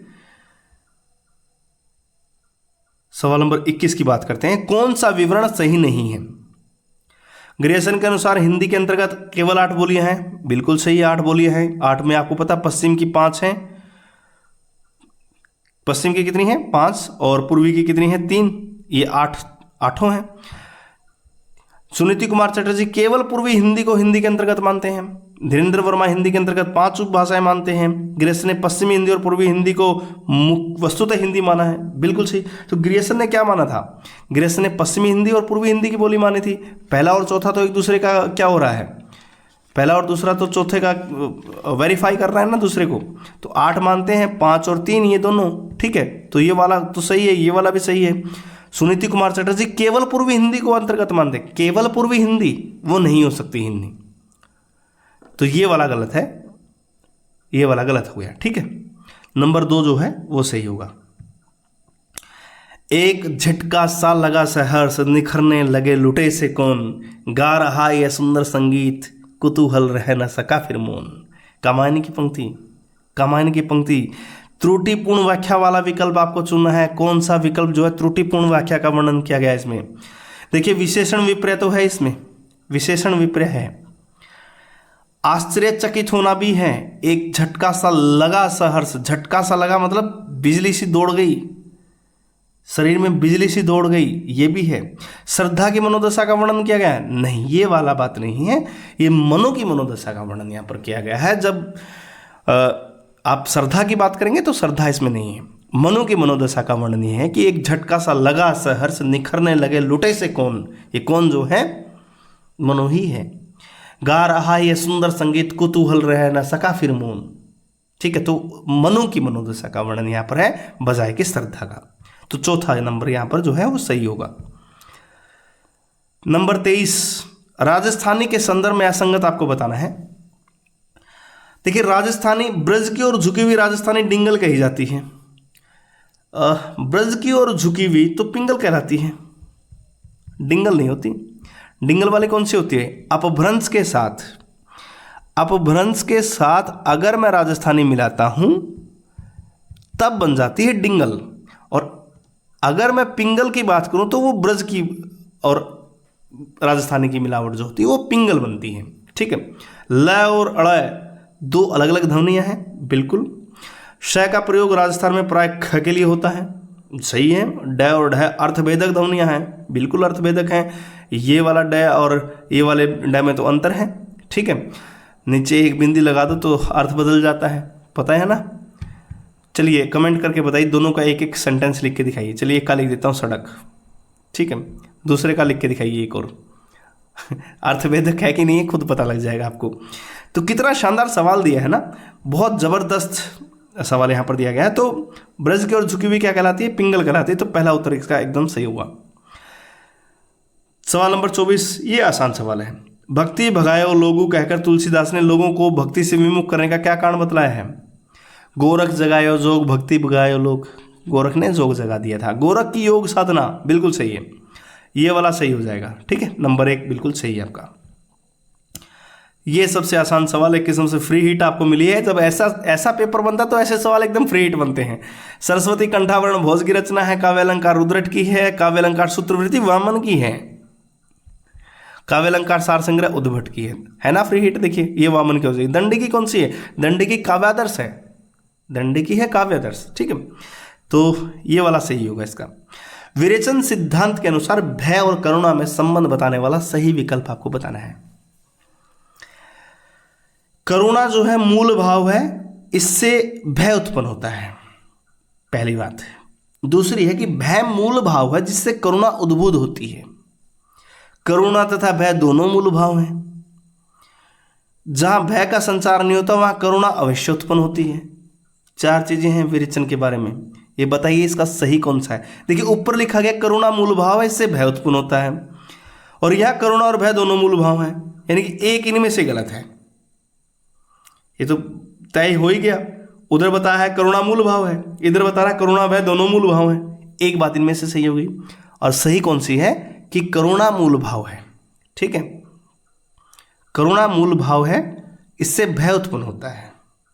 सवाल नंबर 21 की बात करते हैं। कौन सा विवरण सही नहीं है? ग्रेसन के अनुसार हिंदी के अंतर्गत केवल 8 बोलियां हैं। बिल्कुल सही है, 8 बोलियां हैं। 8 में आपको पता पश्चिम की 5 हैं। पश्चिम की कितनी है? 5, और पूर्वी की कितनी है? 3। ये 8 हैं। सुनीति कुमार चटर्जी केवल पूर्वी हिंदी को हिंदी के अंतर्गत मानते हैं। धीरेन्द्र वर्मा हिंदी के अंतर्गत 5 उपभाषाएं मानते हैं। ग्रेसन ने पश्चिमी हिंदी और पूर्वी हिंदी को वस्तुतः हिंदी माना है। बिल्कुल सही। तो ग्रेसन ने क्या माना था? ग्रेसन ने पश्चिमी हिंदी और पूर्वी हिंदी की बोली मानी थी। पहला और चौथा तो एक दूसरे का क्या हो रहा है? पहला और दूसरा तो चौथे का वेरीफाई कर रहा है ना दूसरे को। तो 8 मानते हैं, 5 और 3 ये दोनों। ठीक है, तो ये वाला तो सही है, ये वाला भी सही है। सुनीति कुमार चटर्जी केवल पूर्वी हिंदी को अंतर्गत मानते। केवल पूर्वी हिंदी वो नहीं हो सकती हिंदी, तो ये वाला गलत है, ये वाला गलत हो गया। ठीक है, नंबर 2 जो है वो सही होगा। एक झटका सा लगा सहर्ष, निखरने लगे लुटे से कौन, गा रहा यह सुंदर संगीत, कुतूहल रह न सका फिर मौन। कामायनी की पंक्ति त्रुटिपूर्ण व्याख्या वाला विकल्प आपको चुनना है। कौन सा विकल्प जो है त्रुटिपूर्ण व्याख्या का वर्णन किया गया है इसमें? देखिए विशेषण विपर्य तो है इसमें, विशेषण विपर्य है। आश्चर्यचकित होना भी है। एक झटका सा लगा सहर्ष, झटका सा लगा मतलब बिजली सी दौड़ गई, शरीर में बिजली सी दौड़ गई, ये भी है। श्रद्धा की मनोदशा का वर्णन किया गया है? नहीं, ये वाला बात नहीं है। ये मनो की मनोदशा का वर्णन यहाँ पर किया गया है। जब आप श्रद्धा की बात करेंगे तो श्रद्धा इसमें नहीं है। मनु की मनोदशा का वर्णन है कि एक झटका सा लगा सहर्ष निखरने लगे लुटे से कौन, ये कौन जो है, मनु ही है। गा रहा ये सुंदर संगीत कुतूहल रह न सका फिर मौन। ठीक है, तो मनु की मनोदशा का वर्णन यहाँ पर है बजाय की श्रद्धा का। तो चौथा नंबर यहाँ पर जो है वो सही होगा। नंबर 23, राजस्थानी के संदर्भ में असंगत आपको बताना है। देखिए राजस्थानी ब्रज की और झुकी हुई राजस्थानी डिंगल कही जाती है, ब्रज की और झुकी हुई तो पिंगल कहलाती है, डिंगल नहीं होती। डिंगल वाली कौन सी होती है, अपभ्रंश के साथ। अपभ्रंश के साथ अगर मैं राजस्थानी मिलाता हूं तब बन जाती है डिंगल, और अगर मैं पिंगल की बात करूं तो वो ब्रज की और राजस्थानी की मिलावट जो होती है वो पिंगल बनती है। ठीक है, ल और अड़ दो अलग अलग ध्वनियां हैं, बिल्कुल। श का प्रयोग राजस्थान में प्राय ख के लिए होता है, सही है। ड और ढ अर्थभेदक ध्वनियां हैं, बिल्कुल अर्थभेदक हैं। ये वाला ड और ये वाले ड में तो अंतर है। ठीक है, नीचे एक बिंदी लगा दो तो अर्थ बदल जाता है, पता है ना। चलिए कमेंट करके बताइए, दोनों का एक एक सेंटेंस लिख के दिखाइए। चलिए एक का लिख देता हूँ सड़क, ठीक है, दूसरे का लिख के दिखाइए एक और। अर्थभेदक है कि नहीं है खुद पता लग जाएगा आपको। तो कितना शानदार सवाल दिया है ना, बहुत ज़बरदस्त सवाल यहाँ पर दिया गया है। तो ब्रज की और झुकी हुई क्या कहलाती है, पिंगल कहलाती है। तो पहला उत्तर इसका एकदम सही हुआ। सवाल नंबर 24, ये आसान सवाल है। भक्ति भगायो लोगू कहकर तुलसीदास ने लोगों को भक्ति से विमुख करने का क्या कारण बतलाया है। गोरख जगायो जोग भक्ति भगायो लोग, गोरख ने जोग जगा दिया था। गोरख की योग साधना, बिल्कुल सही है, ये वाला सही हो जाएगा। ठीक है, नंबर 1 बिल्कुल सही है आपका। ये सबसे आसान सवाल, एक किस्म से फ्री हिट आपको मिली है। जब ऐसा पेपर बनता तो ऐसे सवाल एकदम फ्री हिट बनते हैं। सरस्वती कंठावरण भोज की रचना है, काव्यालंकार रुद्रट की है, काव्यालंकार सूत्रवृत्ति वामन की है, काव्यालंकार सार संग्रह उद्भट की है ना फ्री हिट। देखिए ये वामन की हो जाएगी। दंडी की कौन सी है, दंडी की काव्यादर्श है, दंडी की है काव्यादर्श। ठीक है, तो ये वाला सही होगा इसका। विरेचन सिद्धांत के अनुसार भय और करुणा में संबंध बताने वाला सही विकल्प आपको बताना है। करुणा जो है मूल भाव है, इससे भय उत्पन्न होता है, पहली बात। दूसरी है कि भय मूल भाव है जिससे करुणा उद्बुद्ध होती है। करुणा तथा भय दोनों मूल भाव हैं। जहां भय का संचार नहीं होता वहां करुणा अवश्य उत्पन्न होती है। 4 चीजें हैं विरेचन के बारे में, ये बताइए इसका सही कौन सा है। देखिए ऊपर लिखा गया करुणा मूल भाव है, इससे भय उत्पन्न होता है, और यह करुणा और भय दोनों मूल भाव हैं, यानी कि एक इनमें से गलत है। ये तो तय हो ही गया। उधर बताया है करुणा मूल भाव है, इधर बता रहा है करुणा भय दोनों मूल भाव हैं, एक बात इनमें से सही होगी। और सही कौन सी है कि करुणा मूल भाव है। ठीक है, करुणा मूल भाव है, इससे भय उत्पन्न होता है।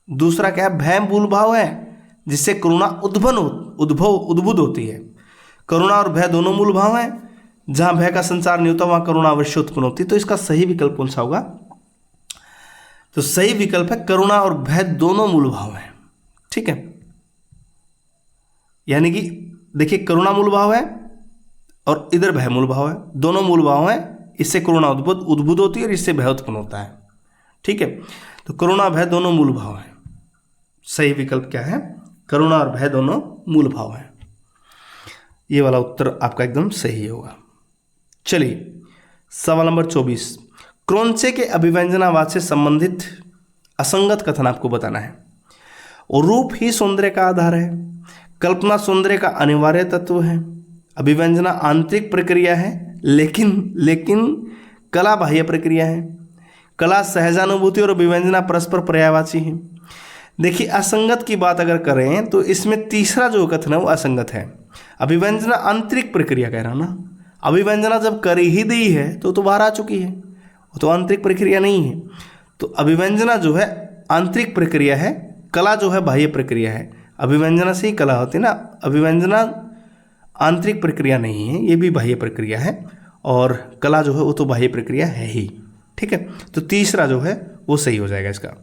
दूसरा क्या है, भय मूल भाव है जिससे करुणा उद्भुत होती है। करुणा और भय दोनों मूल भाव हैं, जहां भय का संचार नहीं होता वहां करुणा अवश्य उत्पन्न होती है। तो इसका सही विकल्प कौन सा होगा, तो सही विकल्प है करुणा और भय दोनों मूल भाव हैं। ठीक है, यानी कि देखिए करुणा मूल भाव है और इधर भय मूल भाव है, दोनों मूल भाव हैं, इससे करुणा उद्भुत होती है और इससे भय उत्पन्न होता है। ठीक है, तो करुणा भय दोनों मूल भाव हैं। सही विकल्प क्या है, करुणा और भय दोनों मूल भाव हैं। ये वाला उत्तर आपका एकदम सही होगा। चलिए सवाल नंबर 24, क्रोंचे के अभिव्यंजनावाद से संबंधित असंगत कथन आपको बताना है। और रूप ही सौंदर्य का आधार है, कल्पना सौंदर्य का अनिवार्य तत्व है, अभिव्यंजना आंतरिक प्रक्रिया है, लेकिन कला बाह्य प्रक्रिया है, कला सहजानुभूति और अभिव्यंजना परस्पर पर्यायवाची है। देखिए असंगत की बात अगर करें तो इसमें तीसरा जो कथन है वो असंगत है। अभिव्यंजना आंतरिक प्रक्रिया कह रहा हूं ना, अभिव्यंजना जब कर ही दी है तो बाहर आ चुकी है, वो तो आंतरिक प्रक्रिया नहीं है। तो अभिव्यंजना जो है आंतरिक प्रक्रिया है, कला जो है बाह्य प्रक्रिया है। अभिव्यंजना से ही कला होती है ना, अभिव्यंजना आंतरिक प्रक्रिया नहीं है, ये भी बाह्य प्रक्रिया है, और कला जो है वो तो बाह्य प्रक्रिया है ही। ठीक है, तो तीसरा जो है वो सही हो जाएगा इसका।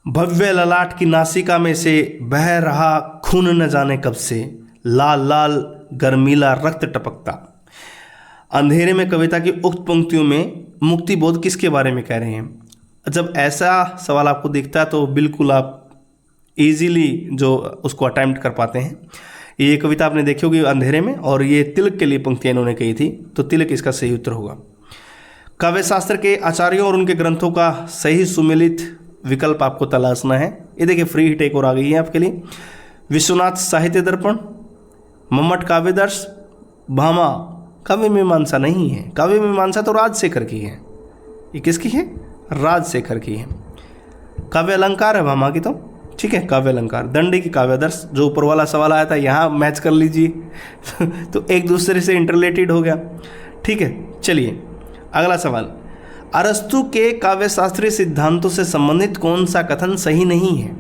भव्य ललाट की नासिका में से बह रहा खून न जाने कब से, लाल लाल गर्मीला रक्त टपकता। अंधेरे में कविता की उक्त पंक्तियों में मुक्ति बोध किसके बारे में कह रहे हैं। जब ऐसा सवाल आपको दिखता है तो बिल्कुल आप इजीली जो उसको अटेम्प्ट कर पाते हैं। ये कविता आपने देखी होगी अंधेरे में, और ये तिलक के लिए पंक्तियाँ इन्होंने कही थी, तो तिलक इसका सही उत्तर होगा। काव्य शास्त्र के आचार्यों और उनके ग्रंथों का सही सुमेलित विकल्प आपको तलाशना है। ये देखिए फ्री हिट एक और आ गई है आपके लिए। विश्वनाथ साहित्य दर्पण, मम्मट काव्यदर्श, भामा काव्य मीमांसा नहीं है। काव्य मीमांसा तो राजशेखर की है। ये किसकी है? राजशेखर की है। काव्य अलंकार है भामा की, तो ठीक है काव्य अलंकार। दंडी की काव्यादर्श, जो ऊपर वाला सवाल आया था यहाँ मैच कर लीजिए तो एक दूसरे से इंटरलेटेड हो गया। ठीक है, चलिए अगला सवाल। अरस्तु के काव्यशास्त्रीय सिद्धांतों से संबंधित कौन सा कथन सही नहीं है?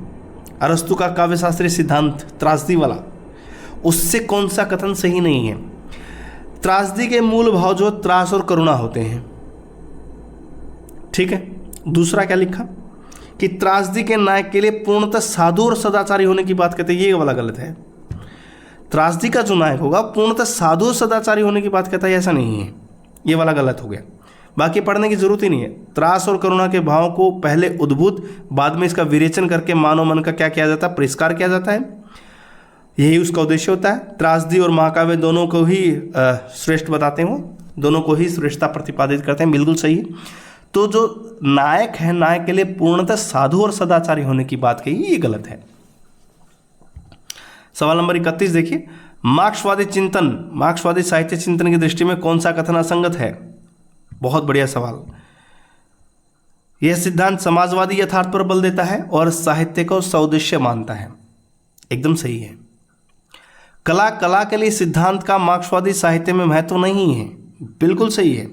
अरस्तु का काव्यशास्त्रीय सिद्धांत त्रासदी वाला, उससे कौन सा कथन सही नहीं है? त्रासदी के मूल भाव जो त्रास और करुणा होते हैं। ठीक है, दूसरा क्या लिखा कि त्रासदी के नायक के लिए पूर्णतः साधु और सदाचारी होने की बात कहते हैं। ये वाला गलत है। त्रासदी का जो नायक होगा पूर्णतः साधु और सदाचारी होने की बात कहता है, ऐसा नहीं है। ये वाला गलत हो गया। बाकी पढ़ने की जरूरत ही नहीं है। त्रास और करुणा के भाव को पहले उद्भूत, बाद में इसका विरेचन करके मानव मन का क्या किया जाता है? परिष्कार किया जाता है। यही उसका उद्देश्य होता है। त्रासदी और महाकाव्य दोनों को ही श्रेष्ठ बताते हैं, वो दोनों को ही श्रेष्ठता प्रतिपादित करते हैं। बिल्कुल सही। तो जो नायक है, नायक के लिए पूर्णतः साधु और सदाचारी होने की बात कही, ये गलत है। सवाल नंबर 31 देखिए। मार्क्सवादी चिंतन, मार्क्सवादी साहित्य चिंतन की दृष्टि में कौन सा कथन असंगत है? बहुत बढ़िया सवाल। यह सिद्धांत समाजवादी यथार्थ पर बल देता है और साहित्य को सौदेश्य मानता है। एकदम सही है। कला के लिए सिद्धांत का मार्क्सवादी साहित्य में महत्व नहीं है। बिल्कुल सही है।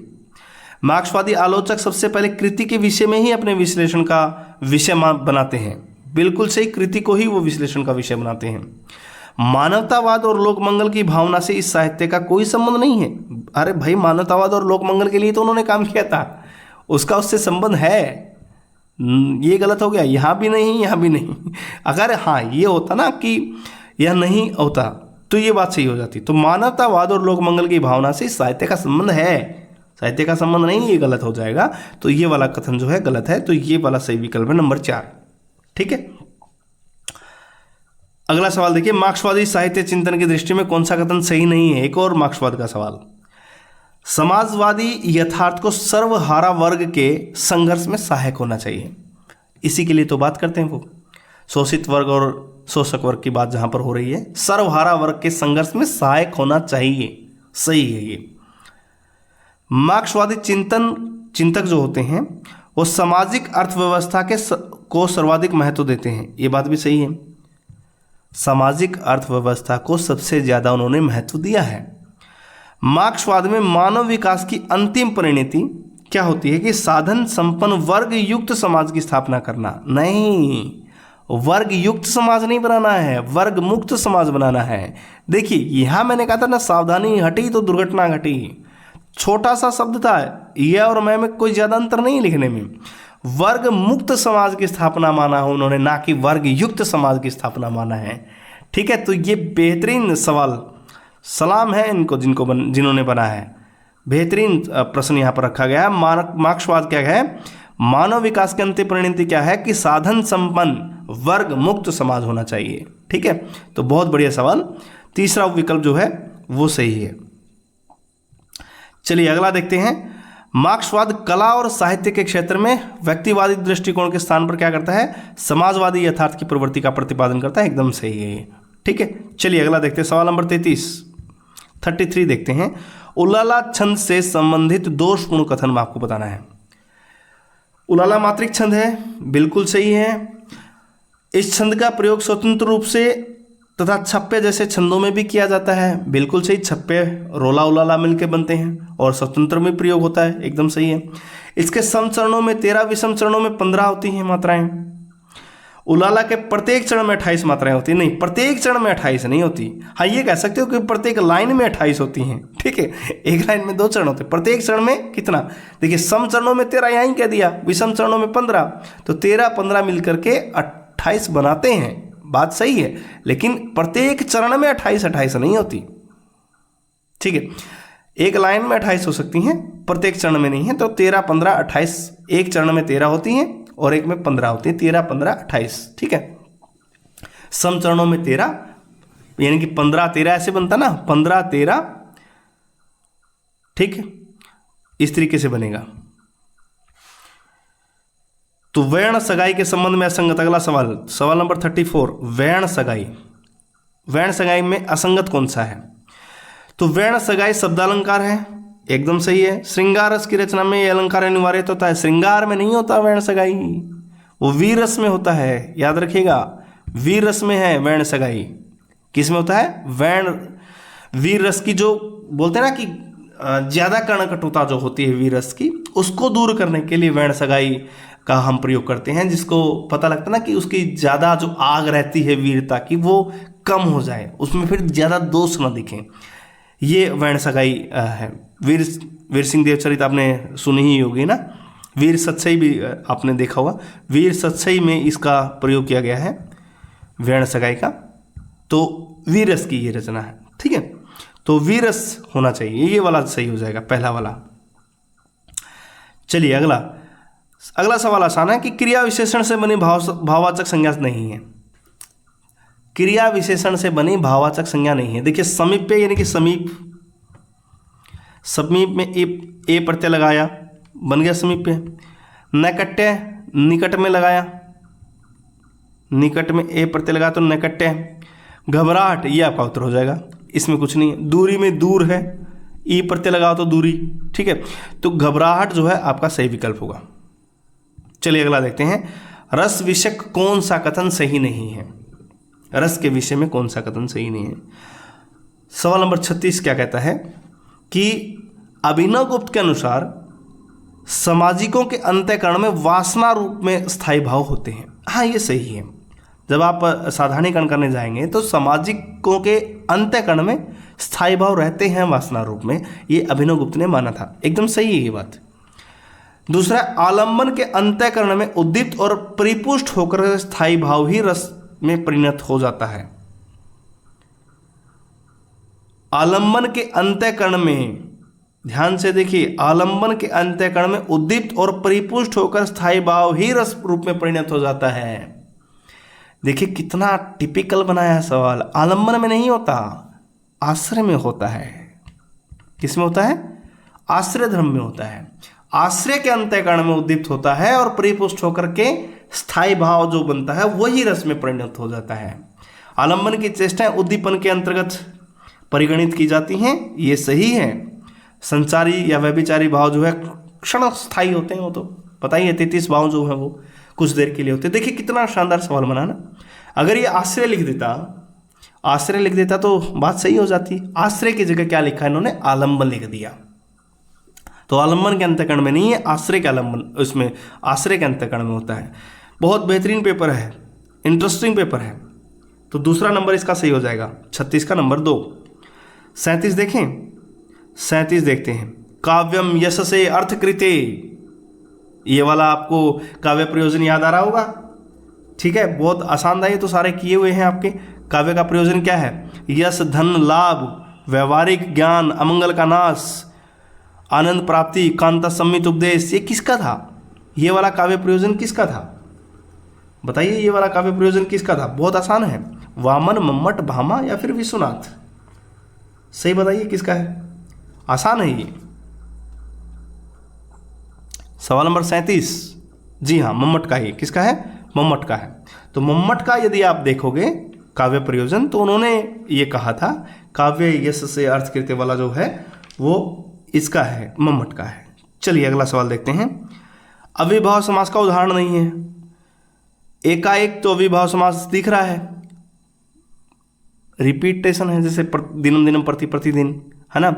मार्क्सवादी आलोचक सबसे पहले कृति के विषय में ही अपने विश्लेषण का विषय बनाते हैं। बिल्कुल सही, कृति को ही वो विश्लेषण का विषय बनाते हैं। मानवतावाद और लोकमंगल की भावना से इस साहित्य का कोई संबंध नहीं है। अरे भाई, मानवतावाद और लोकमंगल के लिए तो उन्होंने काम किया था, उसका उससे संबंध है। ये गलत हो गया। यहाँ भी नहीं, यहाँ भी नहीं। अगर हाँ ये होता ना कि यह नहीं होता तो ये बात सही हो जाती। तो मानवतावाद और लोकमंगल की भावना से इस साहित्य का संबंध है, साहित्य का संबंध नहीं, ये गलत हो जाएगा। तो ये वाला कथन जो है गलत है। तो ये वाला सही विकल्प है नंबर 4। ठीक है, अगला सवाल देखिए। मार्क्सवादी साहित्य चिंतन की दृष्टि में कौन सा कथन सही नहीं है? एक और मार्क्सवाद का सवाल। समाजवादी यथार्थ को सर्वहारा वर्ग के संघर्ष में सहायक होना चाहिए। इसी के लिए तो बात करते हैं वो, शोषित वर्ग और शोषक वर्ग की बात जहां पर हो रही है। सर्वहारा वर्ग के संघर्ष में सहायक होना चाहिए, सही है ये। मार्क्सवादी चिंतक जो होते हैं वो सामाजिक अर्थव्यवस्था को सर्वाधिक महत्व देते हैं। ये बात भी सही है। सामाजिक अर्थव्यवस्था को सबसे ज्यादा उन्होंने महत्व दिया है। मार्क्सवाद में मानव विकास की अंतिम परिणति क्या होती है कि साधन संपन्न वर्ग युक्त समाज की स्थापना करना। नहीं, वर्ग युक्त समाज नहीं बनाना है, वर्ग मुक्त समाज बनाना है। देखिए यहां मैंने कहा था ना, सावधानी हटी तो दुर्घटना घटी। छोटा सा शब्द था, यह और मैं में कोई ज्यादा अंतर नहीं लिखने में। वर्ग मुक्त समाज की स्थापना माना है उन्होंने, ना कि वर्ग युक्त समाज की स्थापना माना है। ठीक है, तो ये बेहतरीन सवाल, सलाम है इनको जिन्होंने बना है। बेहतरीन प्रश्न यहाँ पर रखा गया है। मार्क्सवाद क्या है? मानव विकास की अंतिम परिणति क्या है कि साधन संपन्न वर्ग मुक्त समाज होना चाहिए। ठीक है, तो बहुत बढ़िया सवाल। तीसरा विकल्प जो है वो सही है। चलिए अगला देखते हैं। मार्क्सवाद कला और साहित्य के क्षेत्र में व्यक्तिवादी दृष्टिकोण के स्थान पर क्या करता है? समाजवादी यथार्थ की प्रवृत्ति का प्रतिपादन करता है। एकदम सही है ये। ठीक है, चलिए अगला देखते हैं। सवाल नंबर 33 देखते हैं। उलाला छंद से संबंधित दोषपूर्ण कथन में आपको बताना है। उलाला मात्रिक छंद है, बिल्कुल सही है। इस छंद का प्रयोग स्वतंत्र रूप से तथा छप्पे जैसे छंदों में भी किया जाता है। बिल्कुल सही, छप्पे रोला उलाला मिलके बनते हैं और स्वतंत्र में प्रयोग होता है। एकदम सही है। इसके सम चरणों में 13, विषम चरणों में 15 होती हैं मात्राएं। उलाला के प्रत्येक चरण में 28 मात्राएं होती हैं। नहीं, प्रत्येक चरण में 28 नहीं होती। हाँ, ये कह सकते हो कि प्रत्येक लाइन में 28 होती हैं। ठीक है, एक लाइन में 2 चरण होते हैं, प्रत्येक चरण में कितना? देखिए सम चरणों में 13 यहीं कह दिया, विषम चरणों में 15, तो 13-15 मिलकर के 28 बनाते हैं। बात सही है, लेकिन प्रत्येक चरण में 28 नहीं होती। ठीक है, एक लाइन में 28 हो सकती हैं, प्रत्येक चरण में नहीं है। तो 13, 15, 28, एक चरण में 13 होती हैं और एक में 15 होती है। 13, 15, 28। ठीक है, सम चरणों में 13, यानी कि 15 13 ऐसे बनता ना, 15 13, ठीक है, इस तरीके से बनेगा। तो वर्ण सगाई के संबंध में असंगत, अगला सवाल, सवाल नंबर 34, वर्ण सगाई। वर्ण सगाई में असंगत कौन सा है? तो वर्ण सगाई शब्दालंकार है, एकदम सही है। श्रृंगार रस की रचना में यह अलंकार अनिवार्य होता है, श्रृंगार में नहीं होता वर्ण सगाई, वो वीर रस में होता है, याद रखिएगा, वीर रस में है वर्ण सगाई। किस में होता है? वर्ण, वीर रस की, जो बोलते हैं ना कि ज्यादा कर्णकटुता जो होती है वीर रस की, उसको दूर करने के लिए वर्ण सगाई का हम प्रयोग करते हैं, जिसको पता लगता है ना कि उसकी ज्यादा जो आग रहती है वीरता की, वो कम हो जाए, उसमें फिर ज्यादा दोष न दिखें, ये वर्ण सगाई है। वीर सिंह देवचरित आपने सुनी ही होगी ना, वीर सतसई भी आपने देखा होगा, वीर सतसई में इसका प्रयोग किया गया है वर्ण सगाई का। तो वीर रस की ये रचना है, ठीक है, तो वीर रस होना चाहिए, ये वाला सही हो जाएगा, पहला वाला। चलिए अगला सवाल आसान है कि क्रिया विशेषण से बनी भाववाचक संज्ञा नहीं है। क्रिया विशेषण से बनी भाववाचक संज्ञा नहीं है। देखिए समीप्य यानी कि समीप, समीप में ए प्रत्यय लगाया, बन गया समीप्य। नैकट्य, निकट में लगाया, निकट में ए प्रत्यय लगाया तो नैकट्य। घबराहट, ये आपका उत्तर हो जाएगा, इसमें कुछ नहीं है। दूरी में दूर है, ई प्रत्यय लगाओ तो दूरी, ठीक है, तो घबराहट जो है आपका सही विकल्प होगा। चलिए अगला देखते हैं, रस विषयक कौन सा कथन सही नहीं है? रस के विषय में कौन सा कथन सही नहीं है? सवाल नंबर 36 क्या कहता है कि अभिनवगुप्त के अनुसार सामाजिकों के अंतःकरण में वासना रूप में स्थायी भाव होते हैं। हाँ, ये सही है। जब आप साधारणीकरण करने जाएंगे तो सामाजिकों के अंतःकरण में स्थायी भाव रहते हैं वासना रूप में, ये अभिनवगुप्त ने माना था, एकदम सही है ये बात। दूसरा, आलंबन के अंतःकरण में उद्दीप्त और परिपुष्ट होकर स्थायी भाव ही रस में परिणत हो जाता है। आलंबन के अंतःकरण में, ध्यान से देखिए, आलंबन के अंतःकरण में उद्दीप्त और परिपुष्ट होकर स्थायी भाव ही रस रूप में परिणत हो जाता है। देखिए कितना टिपिकल बनाया है सवाल, आलंबन में नहीं होता, आश्रय में होता है। किस में होता है? आश्रय धर्म में होता है। आश्रय के अंतःकरण में उद्दीप्त होता है और परिपुष्ट होकर के स्थायी भाव जो बनता है वही रस में परिणत हो जाता है। आलंबन की चेष्टाएं उद्दीपन के अंतर्गत परिगणित की जाती हैं, ये सही है। संचारी या व्यभिचारी भाव जो है क्षण स्थायी होते हैं, वो तो पता ही है। 33 भाव जो है वो कुछ देर के लिए होते हैं। देखिए कितना शानदार सवाल बना ना। अगर ये आश्रय लिख देता तो बात सही हो जाती। आश्रय की जगह क्या लिखा है इन्होंने? आलंबन लिख दिया। तो आलंबन के अंतःकरण में नहीं है, आश्रय के आलंबन, उसमें आश्रय के अंतःकरण में होता है। बहुत बेहतरीन पेपर है, इंटरेस्टिंग पेपर है। तो दूसरा नंबर इसका सही हो जाएगा। 36 का नंबर 2। 37 देखें, 37 देखते हैं। काव्यम यशसे अर्थकृते, ये वाला आपको काव्य प्रयोजन याद आ रहा होगा, ठीक है, बहुत आसान था, ये तो सारे किए हुए हैं आपके। काव्य का प्रयोजन क्या है? यश, धन, लाभ, व्यवहारिक ज्ञान, अमंगल का नाश, आनंद प्राप्ति, कांता सम्मित उपदेश, ये किसका था? ये वाला काव्य प्रयोजन किसका था? बताइए, ये वाला काव्य प्रयोजन किसका था? बहुत आसान है, वामन, मम्मट, भामा या फिर विश्वनाथ। सही बताइए किसका है? आसान है ये। सवाल नंबर 37, जी हाँ, मम्मट का ही। किसका है? मम्मट का है। तो मम्मट का यदि आप देखोगे काव्य प्रयोजन, तो उन्होंने ये कहा था काव्य यश से अर्थकृत्य वाला जो है वो इसका है, मम्मट का है। चलिए अगला सवाल देखते हैं। अविभाव समास का उदाहरण नहीं है। एकाएक तो अविभाव समास दिख रहा है, रिपीटेशन है, जैसे दिनम दिनम प्रति प्रतिदिन, है ना।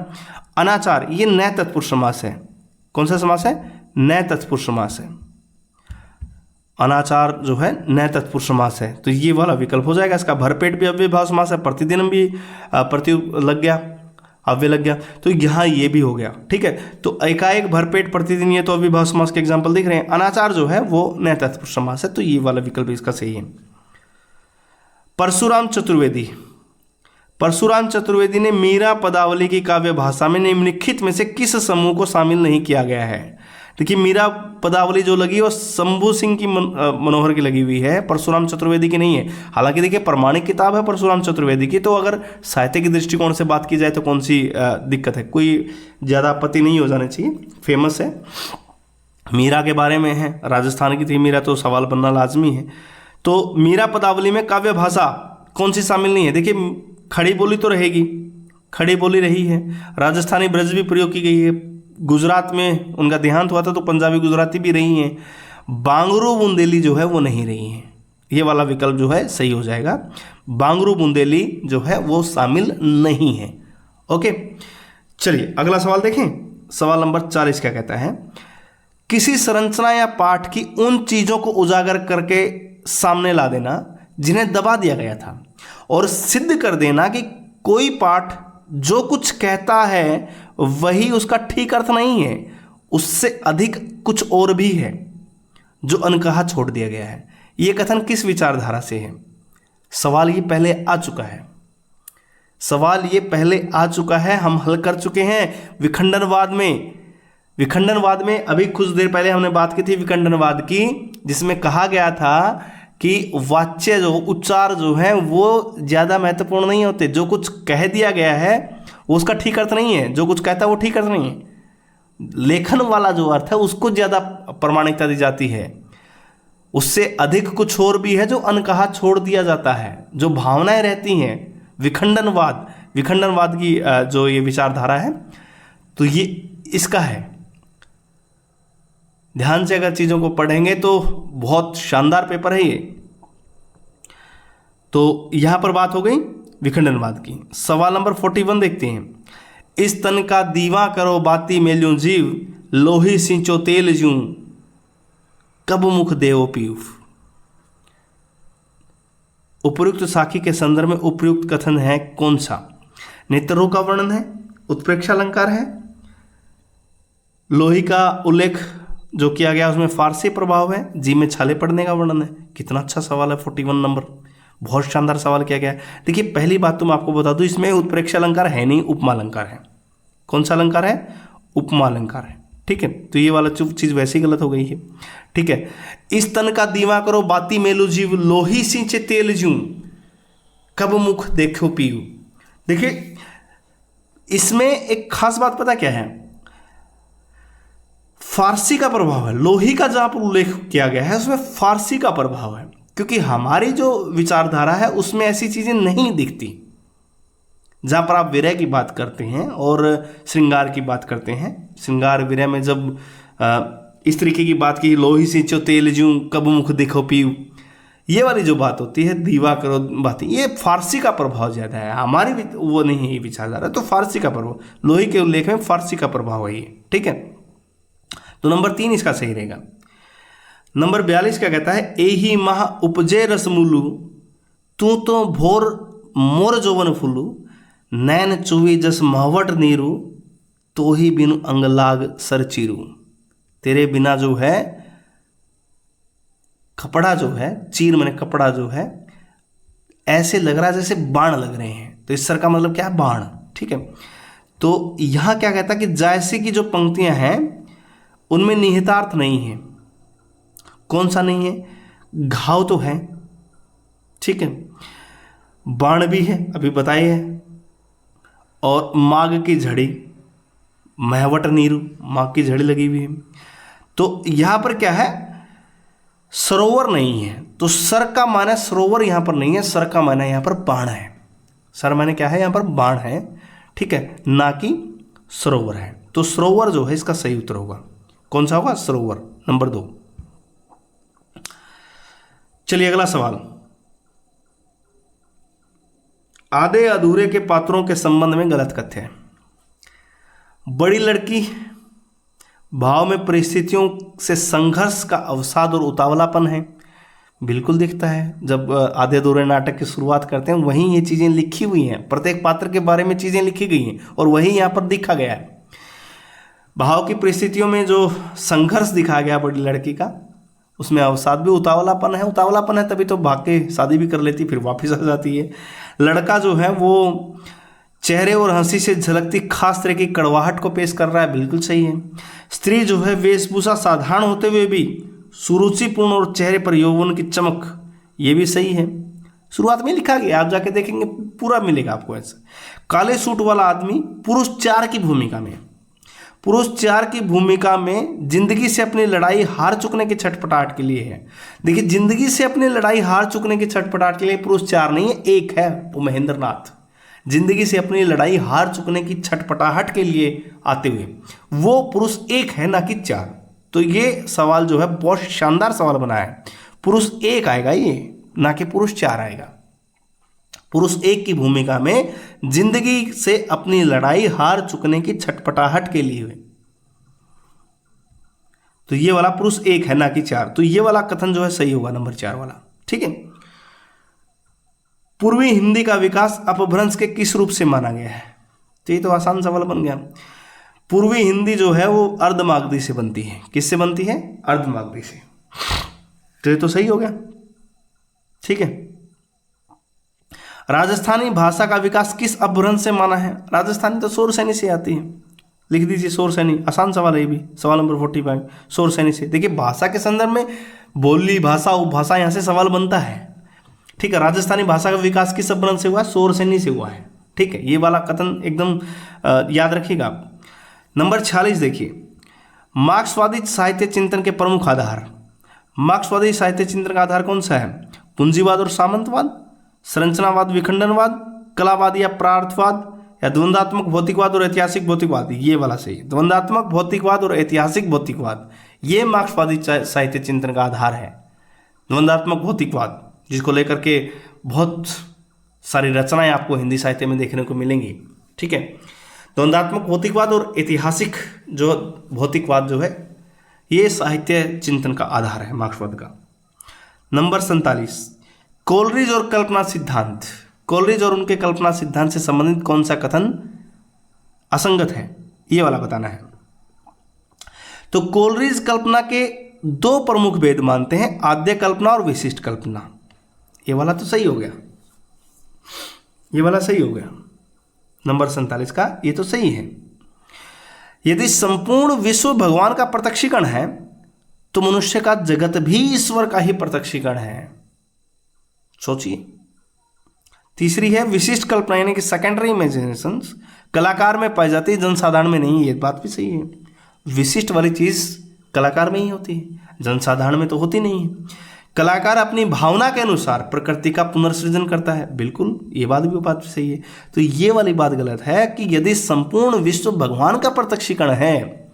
अनाचार, ये नए तत्पुरुष समास है। कौन सा समास है? नए तत्पुरुष समास है। अनाचार जो है नए तत्पुरुष समास है, तो ये वाला विकल्प हो जाएगा इसका। भरपेट भी अव्ययभाव समास है, प्रतिदिन भी प्रति लग गया, अव्यय लग गया, तो यहाँ ये भी हो गया, ठीक है। तो एकाएक, भरपेट, प्रतिदिन, ये तो अव्ययभाव समास के एग्जाम्पल दिख रहे हैं। अनाचार जो है वो नए तत्पुरुष समास है, तो ये वाला विकल्प इसका सही है। परशुराम चतुर्वेदी, परशुराम चतुर्वेदी ने मीरा पदावली की काव्य भाषा में निम्नलिखित में से किस समूह को शामिल नहीं किया गया है? देखिए मीरा पदावली जो लगी वो शंभू सिंह की मनोहर की लगी हुई है, परशुराम चतुर्वेदी की नहीं है। हालांकि देखिए प्रमाणिक किताब है परशुराम चतुर्वेदी की, तो अगर साहित्य के दृष्टिकोण से बात की जाए तो कौन सी दिक्कत है, कोई ज़्यादा आपत्ति नहीं हो जानी चाहिए, फेमस है। मीरा के बारे में है, राजस्थान की थी मीरा, तो सवाल बनना लाजमी है। तो मीरा पदावली में काव्य भाषा कौन सी शामिल नहीं है? देखिए खड़ी बोली तो रहेगी, खड़ी बोली रही है, राजस्थानी ब्रज भी प्रयोग की गई है, गुजरात में उनका देहांत हुआ था तो पंजाबी गुजराती भी रही हैं, बांगरू बुंदेली जो है वो नहीं रही हैं। ये वाला विकल्प जो है सही हो जाएगा, बांगरू बुंदेली जो है वो शामिल नहीं है। ओके, चलिए अगला सवाल देखें। सवाल नंबर 40 क्या कहता है? किसी संरचना या पाठ की उन चीजों को उजागर करके सामने ला देना जिन्हें दबा दिया गया था, और सिद्ध कर देना कि कोई पाठ जो कुछ कहता है वही उसका ठीक अर्थ नहीं है, उससे अधिक कुछ और भी है जो अनकहा छोड़ दिया गया है। यह कथन किस विचारधारा से है? सवाल ये पहले आ चुका है, सवाल ये पहले आ चुका है, हम हल कर चुके हैं विखंडनवाद में। विखंडनवाद में अभी कुछ देर पहले हमने बात की थी विखंडनवाद की, जिसमें कहा गया था कि वाच्य जो उच्चार जो है वो ज़्यादा महत्वपूर्ण नहीं होते, जो कुछ कह दिया गया है वो उसका ठीक अर्थ नहीं है, जो कुछ कहता है वो ठीक अर्थ नहीं है, लेखन वाला जो अर्थ है उसको ज़्यादा प्रामाणिकता दी जाती है, उससे अधिक कुछ और भी है जो अनकहा छोड़ दिया जाता है, जो भावनाएं रहती हैं। विखंडनवाद, विखंडनवाद की जो ये विचारधारा है तो ये इसका है। ध्यान से अगर चीज़ों को पढ़ेंगे तो बहुत शानदार पेपर है ये। तो यहां पर बात हो गई विखंडनवाद की। सवाल नंबर 41 देखते हैं। इस तन का दीवा करो बाती मेल्यूं जीव, लोही सिंचो तेल जूं, कब मुख देवो पीयूफ। उपयुक्त साखी के संदर्भ में उपयुक्त कथन है कौन सा? नेत्रों का वर्णन है, उत्प्रेक्षा अलंकार है, लोही का उल्लेख जो किया गया उसमें फारसी प्रभाव है, जी में छाले पड़ने का वर्णन है। कितना अच्छा सवाल है, 41 नंबर, बहुत शानदार सवाल किया गया है। देखिए पहली बात तो मैं आपको बता दूं, इसमें उत्प्रेक्षा अलंकार है नहीं, उपमा अलंकार है। कौन सा अलंकार है? उपमा अलंकार है। ठीक है, तो ये वाला चीज वैसे ही गलत हो गई है। ठीक है, इस तन का दीवा करो बाती मेलू जीव, लोही सिंचे तेल जूं, कब मुख देखो पीयू। देखिए इसमें एक खास बात पता क्या है? फारसी का प्रभाव है। लोही का जहां पर उल्लेख किया गया है उसमें फारसी का प्रभाव है, क्योंकि हमारी जो विचारधारा है उसमें ऐसी चीजें नहीं दिखती। जहां पर आप विरह की बात करते हैं और श्रृंगार की बात करते हैं, श्रृंगार विरह में जब इस तरीके की बात की, लोही सिंचो तेल जूं, कब मुख देखो पीयू, ये वाली जो बात होती है, दीवा करो बात, ये फारसी का प्रभाव ज्यादा है, हमारी वो नहीं है ये विचारधारा। तो फारसी का प्रभाव, लोही के उल्लेख में फारसी का प्रभाव है ये। ठीक है, तो नंबर 3 इसका सही रहेगा। नंबर 42 क्या कहता है? एही माह उपजे रसमुलू, तू तो भोर मोर जोवन फुलू, नैन चुवी जस महवट नीरू, तो ही बिनु अंगलाग सर चीरू। तेरे बिना जो है कपड़ा जो है, चीर मैंने कपड़ा जो है, ऐसे लग रहा है जैसे बाण लग रहे हैं। तो इस सर का मतलब क्या है? बाण। ठीक है, तो यहां क्या कहता है कि जैसे की जो पंक्तियां हैं उनमें निहितार्थ नहीं है। कौन सा नहीं है? घाव तो है, ठीक है, बाण भी है अभी बताए है, और माघ की झड़ी, महवट नीरू, माघ की झड़ी लगी हुई है। तो यहां पर क्या है? सरोवर नहीं है। तो सर का माना सरोवर यहां पर नहीं है, सर का माना यहां पर बाण है। सर माने क्या है? यहां पर बाण है, ठीक है, ना कि सरोवर है। तो सरोवर जो है इसका सही उत्तर होगा। कौन सा होगा? सरोवर, नंबर 2। चलिए अगला सवाल। आधे अधूरे के पात्रों के संबंध में गलत कथ्य है। बड़ी लड़की भाव में परिस्थितियों से संघर्ष का अवसाद और उतावलापन है, बिल्कुल दिखता है। जब आधे अधूरे नाटक की शुरुआत करते हैं वहीं ये चीजें लिखी हुई हैं, प्रत्येक पात्र के बारे में चीजें लिखी गई हैं और वही यहां पर दिखा गया है। भाव की परिस्थितियों में जो संघर्ष दिखाया गया बड़ी लड़की का, उसमें अवसाद भी, उतावलापन है। उतावलापन है तभी तो भाग के शादी भी कर लेती, फिर वापस आ जाती है। लड़का जो है वो चेहरे और हंसी से झलकती खास तरह की कड़वाहट को पेश कर रहा है, बिल्कुल सही है। स्त्री जो है वेशभूषा साधारण होते हुए भी सुरुचिपूर्ण और चेहरे पर यौवन की चमक, ये भी सही है। शुरुआत में लिखा गया, आप जाके देखेंगे पूरा मिलेगा आपको ऐसा। काले सूट वाला आदमी पुरुष 4 की भूमिका में, पुरुष 4 की भूमिका में जिंदगी से अपनी लड़ाई हार चुकने की छटपटाहट के लिए है। देखिए, जिंदगी से अपनी लड़ाई हार चुकने की छटपटाहट के लिए पुरुष 4 नहीं है, एक है, वो महेंद्र नाथ। जिंदगी से अपनी लड़ाई हार चुकने की छटपटाहट के लिए आते हुए वो पुरुष एक है, ना कि 4। तो ये सवाल जो है बहुत शानदार सवाल बना है। पुरुष एक आएगा ये, ना कि पुरुष 4 आएगा। पुरुष एक की भूमिका में जिंदगी से अपनी लड़ाई हार चुकने की छटपटाहट के लिए हुए, तो ये वाला पुरुष एक है, ना कि 4। तो ये वाला कथन जो है सही होगा, नंबर 4 वाला। ठीक है। पूर्वी हिंदी का विकास अपभ्रंश के किस रूप से माना गया है? तो ये तो आसान सवाल बन गया। पूर्वी हिंदी जो है वो अर्धमागधी से बनती है। किससे बनती है? अर्धमागधी से। तो ये तो सही हो गया। ठीक है। राजस्थानी भाषा का विकास किस अपभ्रंश से माना है? राजस्थानी तो शौरसेनी से आती है, लिख दीजिए शौरसेनी। आसान सवाल है ये भी, सवाल नंबर 45, शौरसेनी से। देखिए, भाषा के संदर्भ में बोली भाषा उपभाषा यहाँ से सवाल बनता है। ठीक है। राजस्थानी भाषा का विकास किस अपभ्रंश से हुआ? शौरसेनी से हुआ है। ठीक है, ये वाला कथन एकदम याद रखिएगा आप। नंबर 46 देखिए, मार्क्सवादी साहित्य चिंतन के प्रमुख आधार। मार्क्सवादी साहित्य चिंतन का आधार कौन सा है? पूंजीवाद और सामंतवाद, संरचनावाद विखंडनवाद, कलावाद या प्रार्थवाद, या द्वंद्वात्मक भौतिकवाद और ऐतिहासिक भौतिकवाद। ये वाला सही है, द्वंद्वात्मक भौतिकवाद और ऐतिहासिक भौतिकवाद। ये मार्क्सवादी साहित्य चिंतन का आधार है, द्वंद्वात्मक भौतिकवाद, जिसको लेकर के बहुत सारी रचनाएं आपको हिंदी साहित्य में देखने को मिलेंगी। ठीक है। द्वंद्वात्मक भौतिकवाद और ऐतिहासिक जो भौतिकवाद जो है, ये साहित्य चिंतन का आधार है मार्क्सवाद का। नंबर 47, कोलरिज और कल्पना सिद्धांत। कोलरिज और उनके कल्पना सिद्धांत से संबंधित कौन सा कथन असंगत है? ये वाला बताना है। तो कोलरिज कल्पना के 2 प्रमुख भेद मानते हैं, आद्य कल्पना और विशिष्ट कल्पना। ये वाला तो सही हो गया, ये वाला सही हो गया। नंबर 47 का ये तो सही है। यदि संपूर्ण विश्व भगवान का प्रत्यक्षीकरण है तो मनुष्य का जगत भी ईश्वर का ही प्रत्यक्षीकरण है। सोचिए। तीसरी है विशिष्ट कल्पना, यानी कि सेकेंडरी इमेजिनेशन, कलाकार में पाई जाती है, जनसाधारण में नहीं। ये बात भी सही है। विशिष्ट वाली चीज कलाकार में ही होती है, जनसाधारण में तो होती नहीं है। कलाकार अपनी भावना के अनुसार प्रकृति का पुनर्सृजन करता है, बिल्कुल, ये बात भी सही है। तो ये वाली बात गलत है कि यदि संपूर्ण विश्व भगवान का प्रत्यक्षीकरण है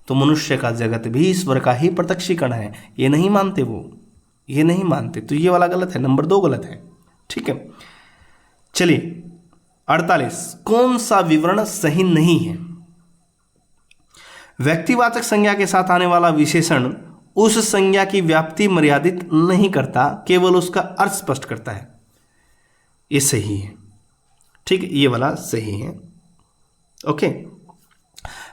तो मनुष्य का जगत भी ईश्वर का ही प्रत्यक्षीकरण है। ये नहीं मानते वो, ये नहीं मानते। तो ये वाला गलत है, नंबर 2 गलत है। ठीक है। चलिए 48, कौन सा विवरण सही नहीं है? व्यक्तिवाचक संज्ञा के साथ आने वाला विशेषण उस संज्ञा की व्याप्ति मर्यादित नहीं करता, केवल उसका अर्थ स्पष्ट करता है। ये सही है। ठीक है, ये वाला सही है। ओके।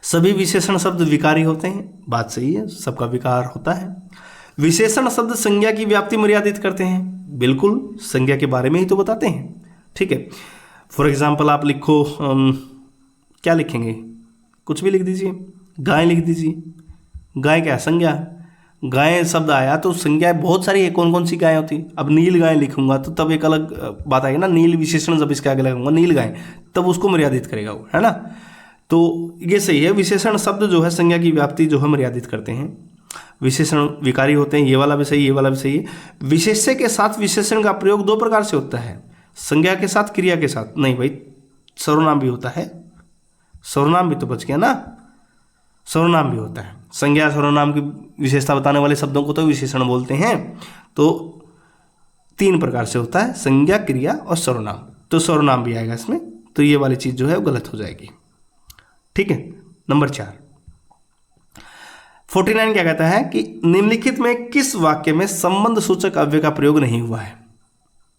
सभी विशेषण शब्द विकारी होते हैं, बात सही है, सबका विकार होता है। विशेषण शब्द संज्ञा की व्याप्ति मर्यादित करते हैं, बिल्कुल, संज्ञा के बारे में ही तो बताते हैं। ठीक है। फॉर एग्जाम्पल आप लिखो, क्या लिखेंगे? कुछ भी लिख दीजिए, गाय लिख दीजिए। गाय क्या संज्ञा? गाय शब्द आया तो संज्ञा बहुत सारी है, कौन कौन सी गाय होती? अब नील गाय लिखूंगा तो तब एक अलग बात आएगी ना, नील विशेषण जब इसके आगे लगाऊंगा नील गाय, तब उसको मर्यादित करेगा वो, है ना। तो ये सही है, विशेषण शब्द जो है संज्ञा की व्याप्ति जो है मर्यादित करते हैं। विशेषण विकारी होते हैं, ये वाला भी सही, ये वाला भी सही है। विशेष्य के साथ विशेषण का प्रयोग 2 प्रकार से होता है, संज्ञा के साथ, क्रिया के साथ। नहीं भाई, सर्वनाम भी होता है, सर्वनाम भी तो बच गया ना, सर्वनाम भी होता है। संज्ञा सर्वनाम की विशेषता बताने वाले शब्दों को तो विशेषण बोलते हैं। तो 3 प्रकार से होता है, संज्ञा, क्रिया और सर्वनाम। तो सर्वनाम भी आएगा इसमें, तो ये वाली चीज जो है वो गलत हो जाएगी। ठीक है। नंबर 4, 49 क्या कहता है कि निम्नलिखित में किस वाक्य में संबंध सूचक अव्यय का प्रयोग नहीं हुआ है?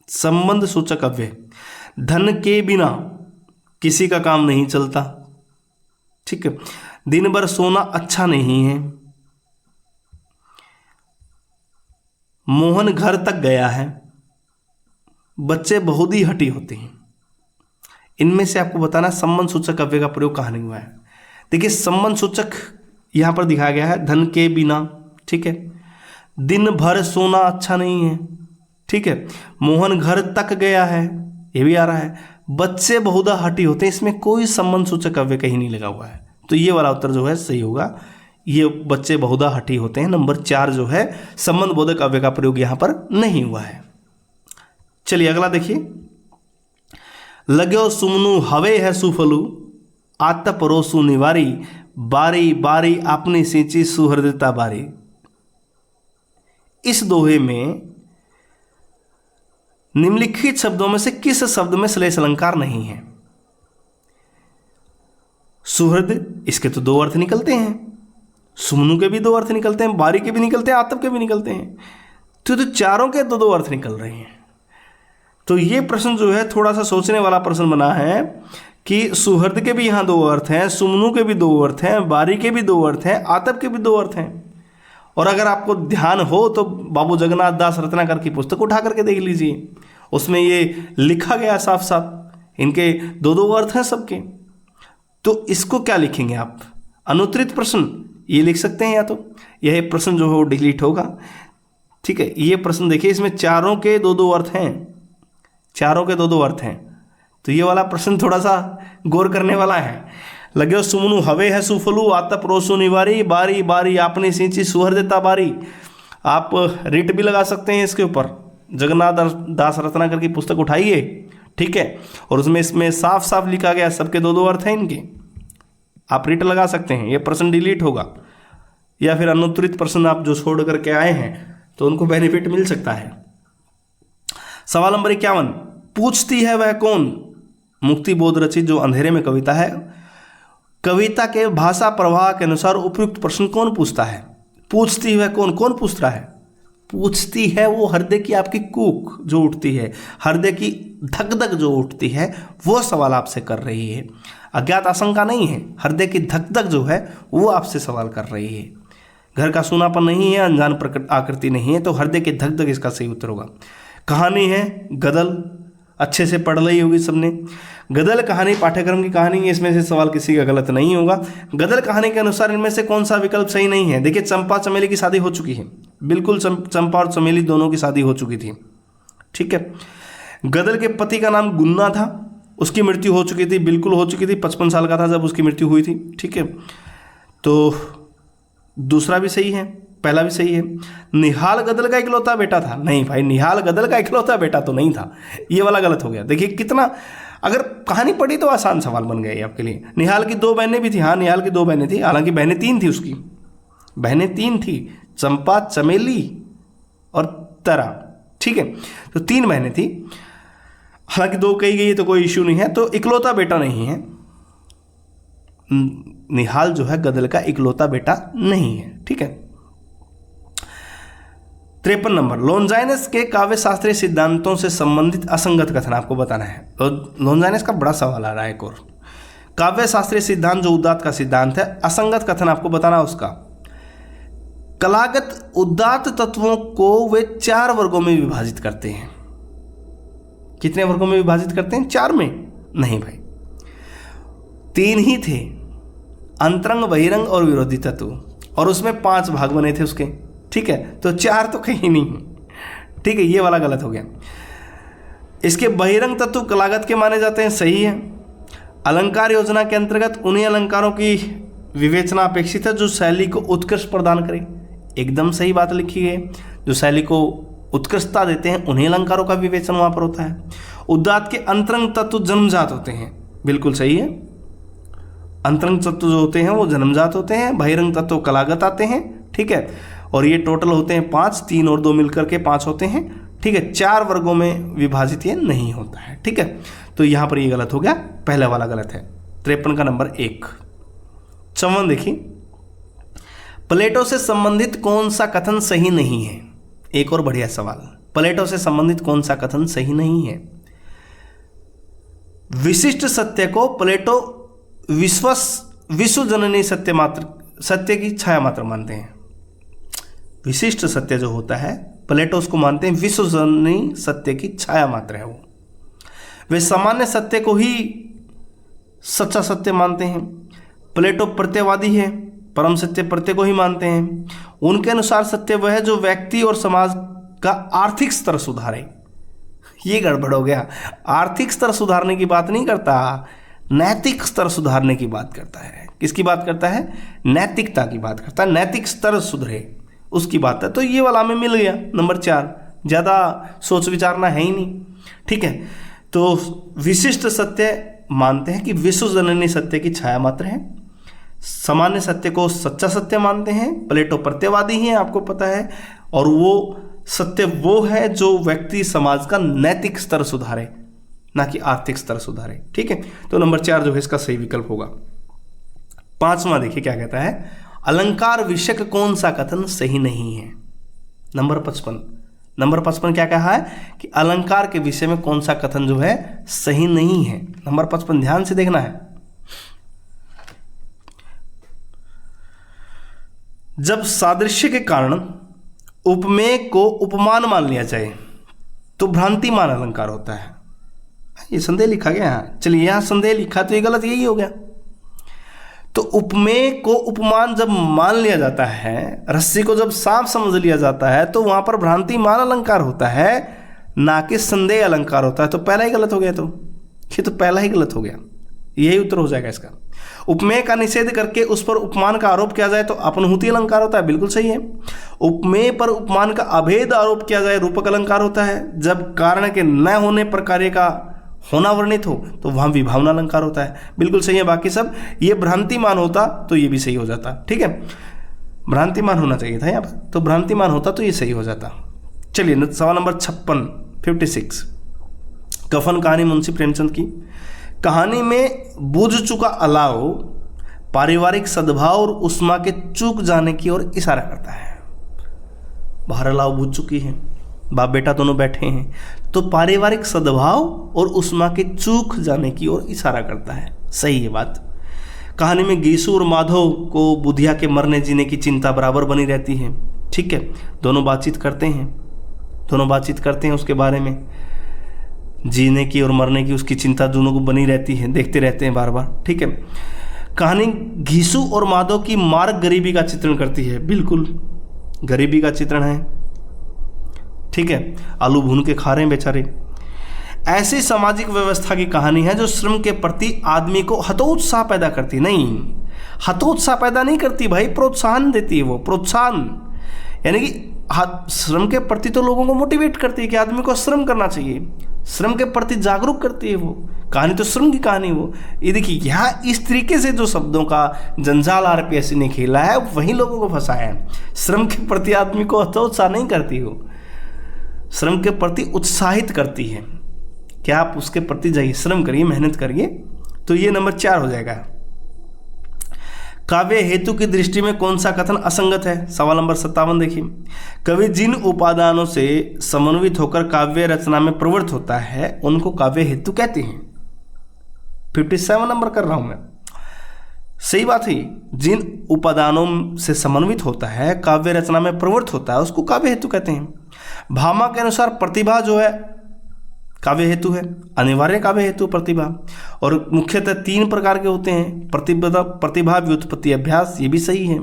संबंध सूचक अव्यय, धन के बिना किसी का काम नहीं चलता। ठीक है। दिन भर सोना अच्छा नहीं है। मोहन घर तक गया है। बच्चे बहुत ही हठी होते हैं। इनमें से आपको बताना संबंध सूचक अव्यय का प्रयोग कहाँ नहीं हुआ है। देखिए संबंध सूचक यहाँ पर दिखाया गया है, धन के बिना, ठीक है। दिन भर सोना अच्छा नहीं है, ठीक है। मोहन घर तक गया है, ये भी आ रहा है। बच्चे बहुधा हठी होते हैं, इसमें कोई संबंध सूचक अव्यय कहीं नहीं लगा हुआ है, तो ये वाला उत्तर जो है सही होगा। ये बच्चे बहुधा हठी होते हैं, नंबर 4 जो है संबंध बोधक अव्यय का प्रयोग यहाँ पर नहीं हुआ है। चलिए अगला देखिए, लग्यो सुमनु हवे है सुफलु, आतप रोसु निवारी, बारी बारी अपनी सींची सुहृदता बारी। इस दोहे में निम्नलिखित शब्दों में से किस शब्द में श्लेष अलंकार नहीं है? सुहृद, इसके तो 2 अर्थ निकलते हैं, सुमनु के भी 2 अर्थ निकलते हैं, बारी के भी निकलते हैं, आतप के भी निकलते हैं, तो चारों के 2 अर्थ निकल रहे हैं। तो ये प्रश्न जो है थोड़ा सा सोचने वाला प्रश्न बना है कि सुहृद के भी यहाँ 2 अर्थ हैं, सुमनु के भी 2 अर्थ हैं, बारी के भी 2 अर्थ हैं, आतप के भी 2 अर्थ हैं। और अगर आपको ध्यान हो तो बाबू जगन्नाथ दास रत्नाकर की पुस्तक उठा करके देख लीजिए, उसमें ये लिखा गया साफ साफ, इनके 2 अर्थ हैं सबके। तो इसको क्या लिखेंगे आप? अनुत्तरित प्रश्न ये लिख सकते हैं, या तो यह प्रश्न जो है वो डिलीट होगा, ठीक है। ये प्रश्न देखिए, इसमें चारों के 2 अर्थ हैं, चारों के 2 अर्थ हैं, तो ये वाला प्रश्न थोड़ा सा गौर करने वाला है। लगे सुमनु हवे है सुफलु, आतप रोसु निवारी, बारी बारी आपने सींची सुहृदता बारी। आप रिट भी लगा सकते हैं इसके ऊपर, जगन्नाथ दास रत्नाकर की पुस्तक उठाइए, ठीक है, और उसमें इसमें साफ साफ लिखा गया सबके 2 अर्थ हैं इनके, आप रिट लगा सकते हैं, ये प्रश्न डिलीट होगा। या फिर अनुत्तरित प्रश्न आप जो छोड़ करके आए हैं तो उनको बेनिफिट मिल सकता है। सवाल नंबर 51, पूछती है वह कौन? मुक्ति बोध रचित जो अंधेरे में कविता है, कविता के भाषा प्रवाह के अनुसार उपयुक्त प्रश्न कौन पूछता है? पूछती है कौन? कौन पूछ रहा है? पूछती है वो हृदय की आपकी कूक जो उठती है, हृदय की धक धक जो उठती है, वो सवाल आपसे कर रही है। अज्ञात आशंका नहीं है, हृदय की धक धक जो है वो आपसे सवाल कर रही है। घर का सूनापन नहीं है, अनजान प्रकट आकृति नहीं है, तो हृदय की धक धक इसका सही उत्तर होगा। कहानी है गदल, अच्छे से पढ़ ली होगी सबने। गदल कहानी पाठ्यक्रम की कहानी है, इसमें से सवाल किसी का गलत नहीं होगा। गदल कहानी के अनुसार इनमें से कौन सा विकल्प सही नहीं है? देखिए चंपा चमेली की शादी हो चुकी है, बिल्कुल चंपा और चमेली दोनों की शादी हो चुकी थी, ठीक है। गदल के पति का नाम गुन्ना था, उसकी मृत्यु हो चुकी थी, बिल्कुल हो चुकी थी, 55 साल का था जब उसकी मृत्यु हुई थी, ठीक है। तो दूसरा भी सही है, पहला भी सही है। निहाल गदल का इकलौता बेटा था, नहीं भाई, निहाल गदल का इकलौता बेटा तो नहीं था, ये वाला गलत हो गया। देखिए कितना, अगर कहानी पढ़ी तो आसान सवाल बन गया ये आपके लिए। निहाल की 2 बहनें भी थी, हाँ निहाल की 2 बहनें थी, हालांकि बहनें 3 थी, उसकी बहनें 3 थी, चंपा, चमेली और तरा, ठीक है। तो 3 बहनें थी, हालांकि 2 कही गई तो कोई इश्यू नहीं है, तो इकलौता बेटा नहीं है। निहाल जो है गदल का इकलौता बेटा नहीं है, ठीक है। 53 नंबर, लोनजाइनस के काव्य शास्त्रीय सिद्धांतों से संबंधित असंगत कथन आपको बताना है। तो लोनजाइनस का बड़ा सवाल आ रहा है एक और, काव्य शास्त्रीय सिद्धांत जो उदात्त का सिद्धांत है, असंगत कथन आपको बताना उसका। कलागत उदात्त तत्वों को वे 4 वर्गों में विभाजित करते हैं। कितने वर्गों में विभाजित करते हैं? 4 में? नहीं भाई, 3 ही थे, अंतरंग, बहिरंग और विरोधी तत्व, और उसमें 5 भाग बने थे उसके, ठीक है। तो 4 तो कहीं नहीं, ठीक है, ये वाला गलत हो गया। इसके बहिरंग तत्व कलागत के माने जाते हैं, सही है। अलंकार योजना के अंतर्गत उन्हीं अलंकारों की विवेचना अपेक्षित है जो शैली को उत्कृष्ट प्रदान करें, एकदम सही बात लिखी है। जो शैली को उत्कृष्टता देते हैं उन्हीं अलंकारों का विवेचन वहाँ पर होता है। उदात्त के अंतरंग तत्व जन्मजात होते हैं, बिल्कुल सही है। अंतरंग तत्व जो होते हैं वो जन्मजात होते हैं, बहिरंग तत्व कलागत आते हैं, ठीक है। और ये टोटल होते हैं 5, 3 और 2 मिलकर के 5 होते हैं, ठीक है। 4 वर्गों में विभाजित ये नहीं होता है, ठीक है। तो यहाँ पर ये गलत हो गया, पहला वाला गलत है। 53 का नंबर 1। 54 देखिए, प्लेटो से संबंधित कौन सा कथन सही नहीं है? एक और बढ़िया सवाल, प्लेटो से संबंधित कौन सा कथन सही नहीं है? विशिष्ट सत्य को प्लेटो विश्व जननी सत्य मात्र, सत्य की छाया मात्र मानते हैं। विशिष्ट सत्य जो होता है प्लेटो उसको मानते हैं विश्व जननी सत्य की छाया मात्र है वो। वे सामान्य सत्य को ही सच्चा सत्य मानते हैं। प्लेटो प्रत्ययवादी है, परम सत्य प्रत्यय को ही मानते हैं। उनके अनुसार सत्य वह है जो व्यक्ति और समाज का आर्थिक स्तर सुधारे। ये गड़बड़ हो गया, आर्थिक स्तर सुधारने की बात नहीं करता, नैतिक स्तर सुधारने की बात करता है। किसकी बात करता है? नैतिकता की बात करता है, नैतिक स्तर सुधरे उसकी बात है। तो ये वाला हमें मिल गया नंबर 4, ज़्यादा सोच विचारना है ही नहीं। ठीक है, तो विशिष्ट सत्य मानते हैं कि विश्व जननी सत्य की छाया मात्र है। सामान्य सत्य को सच्चा सत्य मानते हैं। प्लेटो प्रत्ययवादी हैं, आपको पता है, और वो सत्य वो है जो व्यक्ति समाज का नैतिक स्तर सुधारे, ना कि आर्थिक स्तर सुधारे। ठीक है, तो नंबर 4 जो है इसका सही विकल्प होगा। 5वां देखिए क्या कहता है, अलंकार विषयक कौन सा कथन सही नहीं है। नंबर 55 क्या कहा है कि अलंकार के विषय में कौन सा कथन जो है सही नहीं है। नंबर 55 ध्यान से देखना है। जब सादृश्य के कारण उपमेय को उपमान मान लिया जाए तो भ्रांतिमान अलंकार होता है। ये संदेह लिखा गया है, चलिए यहां संदेह लिखा तो ये गलत यही हो गया। तो उपमेय को उपमान जब मान लिया जाता है, रस्सी को जब सांप समझ लिया जाता है, तो वहां पर भ्रांतिमान अलंकार होता है, ना कि संदेह अलंकार होता है। तो पहला ही गलत हो गया, तो ये तो पहला ही गलत हो गया, यही उत्तर हो जाएगा इसका। उपमेय का निषेध करके उस पर उपमान का आरोप किया जाए तो अपनहुति अलंकार होता है, बिल्कुल सही है। उपमेय पर उपमान का अभेद आरोप किया जाए रूपक अलंकार होता है। जब कारण के न होने पर कार्य का होना वर्णित हो तो वहां विभावना अलंकार होता है, बिल्कुल सही है। बाकी सब ये भ्रांतिमान होता तो ये भी सही हो जाता। ठीक है, भ्रांतिमान होना चाहिए था यहाँ पर, तो भ्रांतिमान होता तो ये सही हो जाता। चलिए सवाल नंबर 56 कफन कहानी मुंशी प्रेमचंद की। कहानी में बुझ चुका अलाव पारिवारिक सद्भाव और उष्मा के चूक जाने की ओर इशारा करता है। बाहर अलाव बुझ चुकी है, बाप बेटा दोनों बैठे हैं, तो पारिवारिक सद्भाव और उष्मा के चूक जाने की ओर इशारा करता है, सही है बात। कहानी में गीसू और माधव को बुधिया के मरने जीने की चिंता बराबर बनी रहती है। ठीक है, दोनों बातचीत करते हैं उसके बारे में, जीने की और मरने की उसकी चिंता दोनों को बनी रहती है, देखते रहते हैं बार बार। ठीक है, कहानी घीसू और माधव की मार्ग गरीबी का चित्रण करती है, बिल्कुल गरीबी का चित्रण है। ठीक है, आलू भून के खा रहे हैं बेचारे। ऐसी सामाजिक व्यवस्था की कहानी है जो श्रम के प्रति आदमी को हतोत्साह पैदा करती, नहीं हतोत्साह पैदा नहीं करती भाई, प्रोत्साहन देती है वो, प्रोत्साहन यानी कि श्रम के प्रति तो लोगों को मोटिवेट करती है कि आदमी को श्रम करना चाहिए, श्रम के प्रति जागरूक करती है वो कहानी, तो श्रम की कहानी वो। ये देखिए यहाँ इस तरीके से जो शब्दों का जंजाल आरपीएससी ने खेला है वही लोगों को फंसाया है। श्रम के प्रति आदमी को हतोत्साह नहीं करती वो, श्रम के प्रति उत्साहित करती है कि आप उसके प्रति जाइए, श्रम करिए, मेहनत करिए। तो ये नंबर 4 हो जाएगा। काव्य हेतु की दृष्टि में कौन सा कथन असंगत है। सवाल नंबर 57 देखिए, कवि जिन उपादानों से समन्वित होकर काव्य रचना में प्रवृत्त होता है उनको काव्य हेतु कहते हैं। 57 नंबर कर रहा हूं मैं, सही बात है। जिन उपादानों से समन्वित होता है, काव्य रचना में प्रवृत्त होता है, उसको काव्य हेतु कहते हैं। भामा के अनुसार प्रतिभा जो है काव्य हेतु है, अनिवार्य काव्य हेतु प्रतिभा, और मुख्यतः 3 प्रकार के होते हैं, प्रतिभा, व्युत्पत्ति, अभ्यास, ये भी सही है।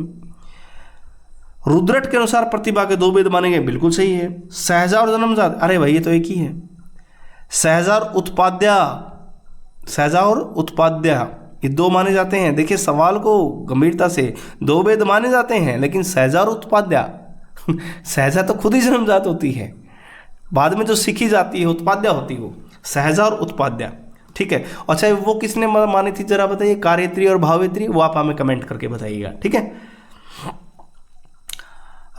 रुद्रट के अनुसार प्रतिभा के 2 भेद माने गए, बिल्कुल सही है। सहजा और जन्मजात, अरे भाई ये तो एक ही है। सहजा और उत्पाद्या ये 2 माने जाते हैं। देखिए सवाल को गंभीरता से, 2 भेद माने जाते हैं, लेकिन सहजा और उत्पाद्या सहजा तो खुद ही जन्मजात होती है, बाद में जो सीखी जाती है उत्पाद्या होती है वो, सहजा और उत्पाद्या। ठीक है, अच्छा वो किसने मानी थी जरा बताइए, कार्यत्री और भावेत्री, वो आप हमें कमेंट करके बताइएगा। ठीक है,